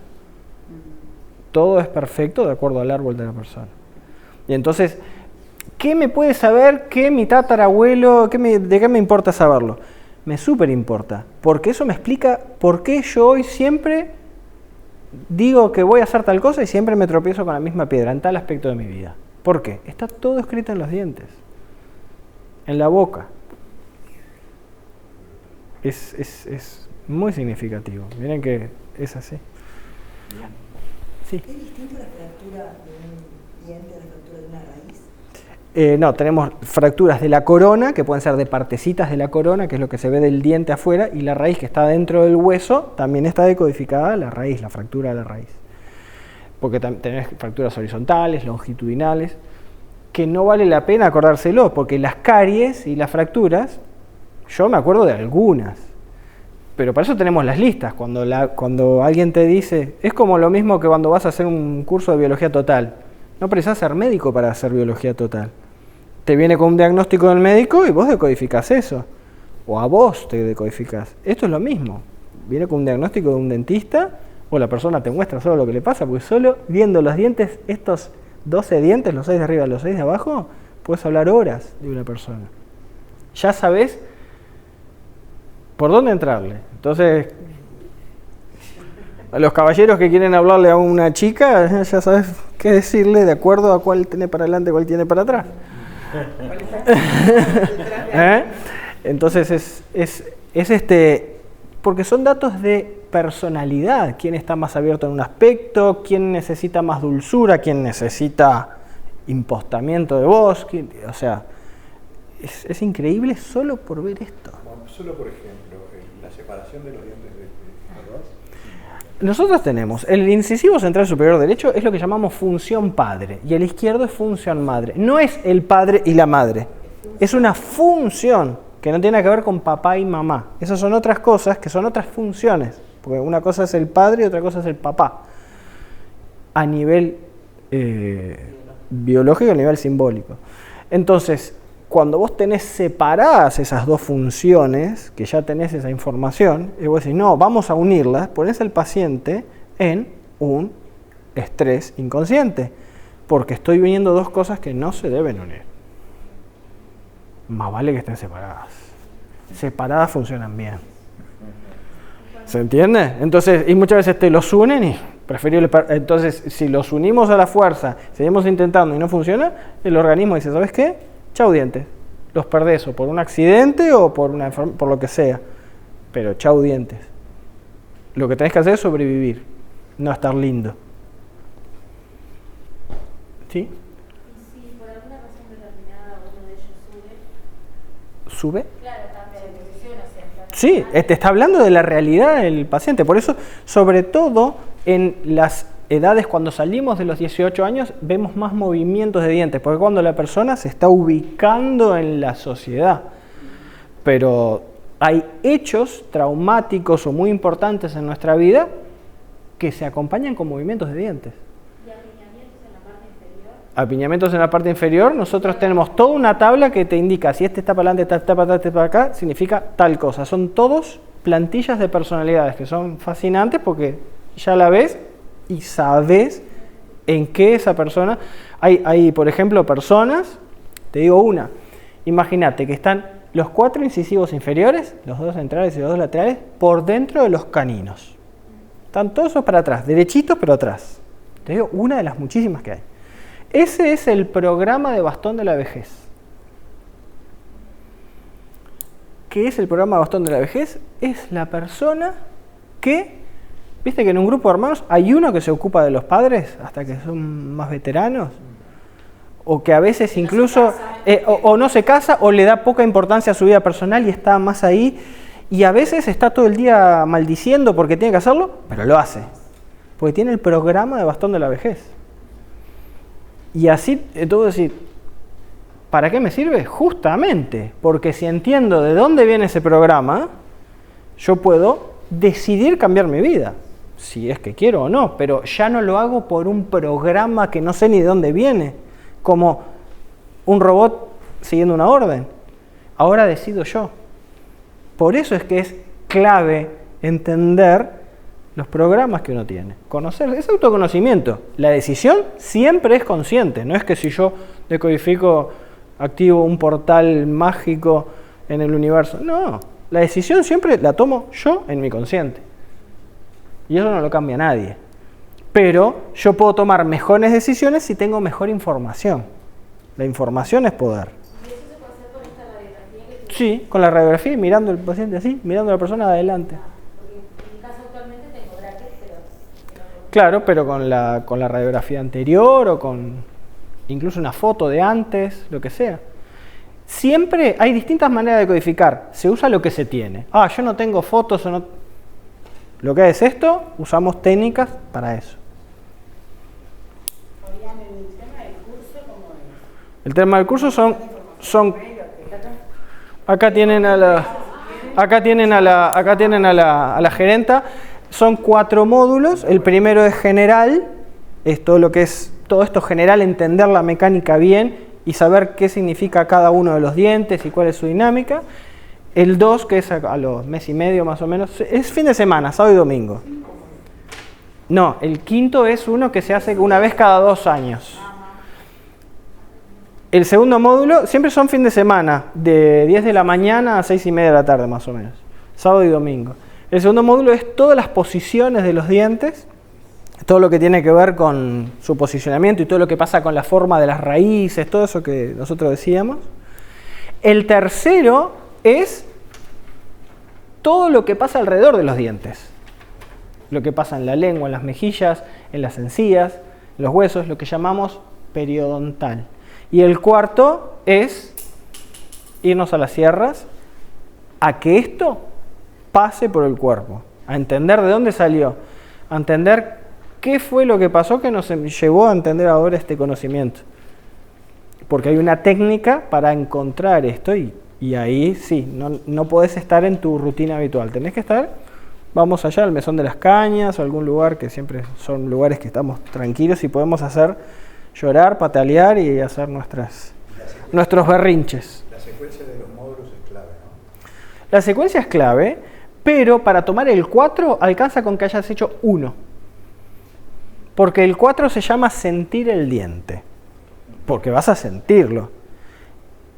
Todo es perfecto de acuerdo al árbol de la persona. Y entonces, ¿qué me puede saber que mi tatarabuelo, de qué me importa saberlo? Me súper importa, porque eso me explica por qué yo hoy siempre digo que voy a hacer tal cosa y siempre me tropiezo con la misma piedra en tal aspecto de mi vida. ¿Por qué? Está todo escrito en los dientes, en la boca. Es muy significativo. Miren que es así. Sí. ¿Es distinto la fractura de un diente a la fractura de una raíz? No, tenemos fracturas de la corona, que pueden ser de partecitas de la corona, que es lo que se ve del diente afuera, y la raíz que está dentro del hueso, también está decodificada la raíz, la fractura de la raíz. Porque tenés fracturas horizontales, longitudinales, que no vale la pena acordárselo, porque las caries y las fracturas, yo me acuerdo de algunas, pero para eso tenemos las listas. Cuando alguien te dice, es como lo mismo que cuando vas a hacer un curso de biología total, no precisás ser médico para hacer biología total. Te viene con un diagnóstico del médico y vos decodificás eso. O a vos te decodificás. Esto es lo mismo. Viene con un diagnóstico de un dentista o la persona te muestra solo lo que le pasa, porque solo viendo los dientes, estos 12 dientes, los 6 de arriba y los 6 de abajo, puedes hablar horas de una persona. Ya sabés por dónde entrarle. Entonces, a los caballeros que quieren hablarle a una chica, ya sabes qué decirle de acuerdo a cuál tiene para adelante y cuál tiene para atrás. Entonces porque son datos de personalidad, quién está más abierto en un aspecto, quién necesita más dulzura, quién necesita impostamiento de voz, o sea, es increíble solo por ver esto. Bueno, solo por ejemplo, la separación de los dientes ¿verdad? Nosotros tenemos el incisivo central superior derecho, es lo que llamamos función padre, y el izquierdo es función madre. No es el padre y la madre, es una función que no tiene que ver con papá y mamá. Esas son otras cosas que son otras funciones, porque una cosa es el padre y otra cosa es el papá, a nivel biológico y a nivel simbólico. Entonces, cuando vos tenés separadas esas dos funciones, que ya tenés esa información, y vos decís, no, vamos a unirlas, ponés al paciente en un estrés inconsciente, porque estoy uniendo dos cosas que no se deben unir. Más vale que estén separadas. Separadas funcionan bien. ¿Se entiende? Entonces, y muchas veces te los unen y preferible. Entonces, si los unimos a la fuerza, seguimos intentando y no funciona, el organismo dice, ¿sabes qué? Chau dientes, los perdés o por un accidente o por lo que sea, pero chau dientes. Lo que tenés que hacer es sobrevivir, no estar lindo. ¿Sí? Y si por alguna razón determinada uno de ellos ¿Sube? claro, cambia de posición, o sea, Sí, te está hablando de la realidad del paciente, por eso, sobre todo en las edades, cuando salimos de los 18 años, vemos más movimientos de dientes, porque cuando la persona se está ubicando en la sociedad. Pero hay hechos traumáticos o muy importantes en nuestra vida que se acompañan con movimientos de dientes. ¿Y apiñamientos en la parte inferior? Apiñamientos en la parte inferior, nosotros tenemos toda una tabla que te indica si este está para adelante, está para atrás, está para acá, significa tal cosa. Son todos plantillas de personalidades que son fascinantes porque ya la ves y sabes en qué esa persona... Hay, por ejemplo, personas, te digo una, imagínate que están los 4 incisivos inferiores, los 2 centrales y los 2 laterales, por dentro de los caninos. Están todos esos para atrás, derechitos pero atrás. Te digo, una de las muchísimas que hay. Ese es el programa de bastón de la vejez. ¿Qué es el programa de bastón de la vejez? Es la persona que, viste que en un grupo de hermanos hay uno que se ocupa de los padres hasta que son más veteranos, o que a veces incluso o no se casa o le da poca importancia a su vida personal y está más ahí, y a veces está todo el día maldiciendo porque tiene que hacerlo, pero lo hace, porque tiene el programa de bastón de la vejez. Y así, tú decís, ¿para qué me sirve? Justamente, porque si entiendo de dónde viene ese programa, yo puedo decidir cambiar mi vida, si es que quiero o no, pero ya no lo hago por un programa que no sé ni de dónde viene, como un robot siguiendo una orden. Ahora decido yo. Por eso es que es clave entender los programas que uno tiene. Conocer, es autoconocimiento. La decisión siempre es consciente, no es que si yo decodifico, activo un portal mágico en el universo. No, la decisión siempre la tomo yo en mi consciente. Y eso no lo cambia nadie. Pero yo puedo tomar mejores decisiones si tengo mejor información. La información es poder. ¿Y eso se puede hacer con esta radiografía que Sí, con la radiografía y mirando al paciente así, mirando a la persona de adelante. Porque en mi caso actualmente tengo brackets, pero Claro, pero con la radiografía anterior o con incluso una foto de antes, lo que sea. Siempre hay distintas maneras de codificar. Se usa lo que se tiene. Ah, yo no tengo fotos o no... Lo que es esto, usamos técnicas para eso. Fabián, en el tema del curso, ¿cómo es? El tema del curso son acá tienen a la gerenta. Son 4 módulos. El primero es general, es todo lo que es todo esto general, entender la mecánica bien y saber qué significa cada uno de los dientes y cuál es su dinámica. El 2, que es a los mes y medio más o menos, es fin de semana, sábado y domingo. No, el 5 es uno que se hace una vez cada 2 años. El segundo módulo siempre son fin de semana, de 10 de la mañana a 6 y media de la tarde más o menos, sábado y domingo. El segundo módulo es todas las posiciones de los dientes, todo lo que tiene que ver con su posicionamiento y todo lo que pasa con la forma de las raíces, todo eso que nosotros decíamos. El tercero es todo lo que pasa alrededor de los dientes. Lo que pasa en la lengua, en las mejillas, en las encías, en los huesos, lo que llamamos periodontal. Y el cuarto es irnos a las sierras, a que esto pase por el cuerpo, a entender de dónde salió, a entender qué fue lo que pasó que nos llevó a entender ahora este conocimiento. Porque hay una técnica para encontrar esto y ahí sí, no podés estar en tu rutina habitual. Tenés que estar, vamos allá al Mesón de las Cañas o algún lugar que siempre son lugares que estamos tranquilos y podemos hacer llorar, patalear y hacer nuestros berrinches. La secuencia de los módulos es clave, ¿no? La secuencia es clave, pero para tomar el 4 alcanza con que hayas hecho 1. Porque el 4 se llama sentir el diente. Porque vas a sentirlo.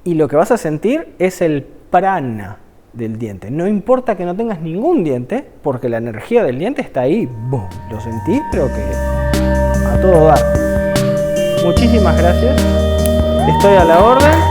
Y lo que vas a sentir es el prana del diente. No importa que no tengas ningún diente, porque la energía del diente está ahí. ¡Bum! Lo sentís, pero que a todo dar. Muchísimas gracias. Estoy a la orden.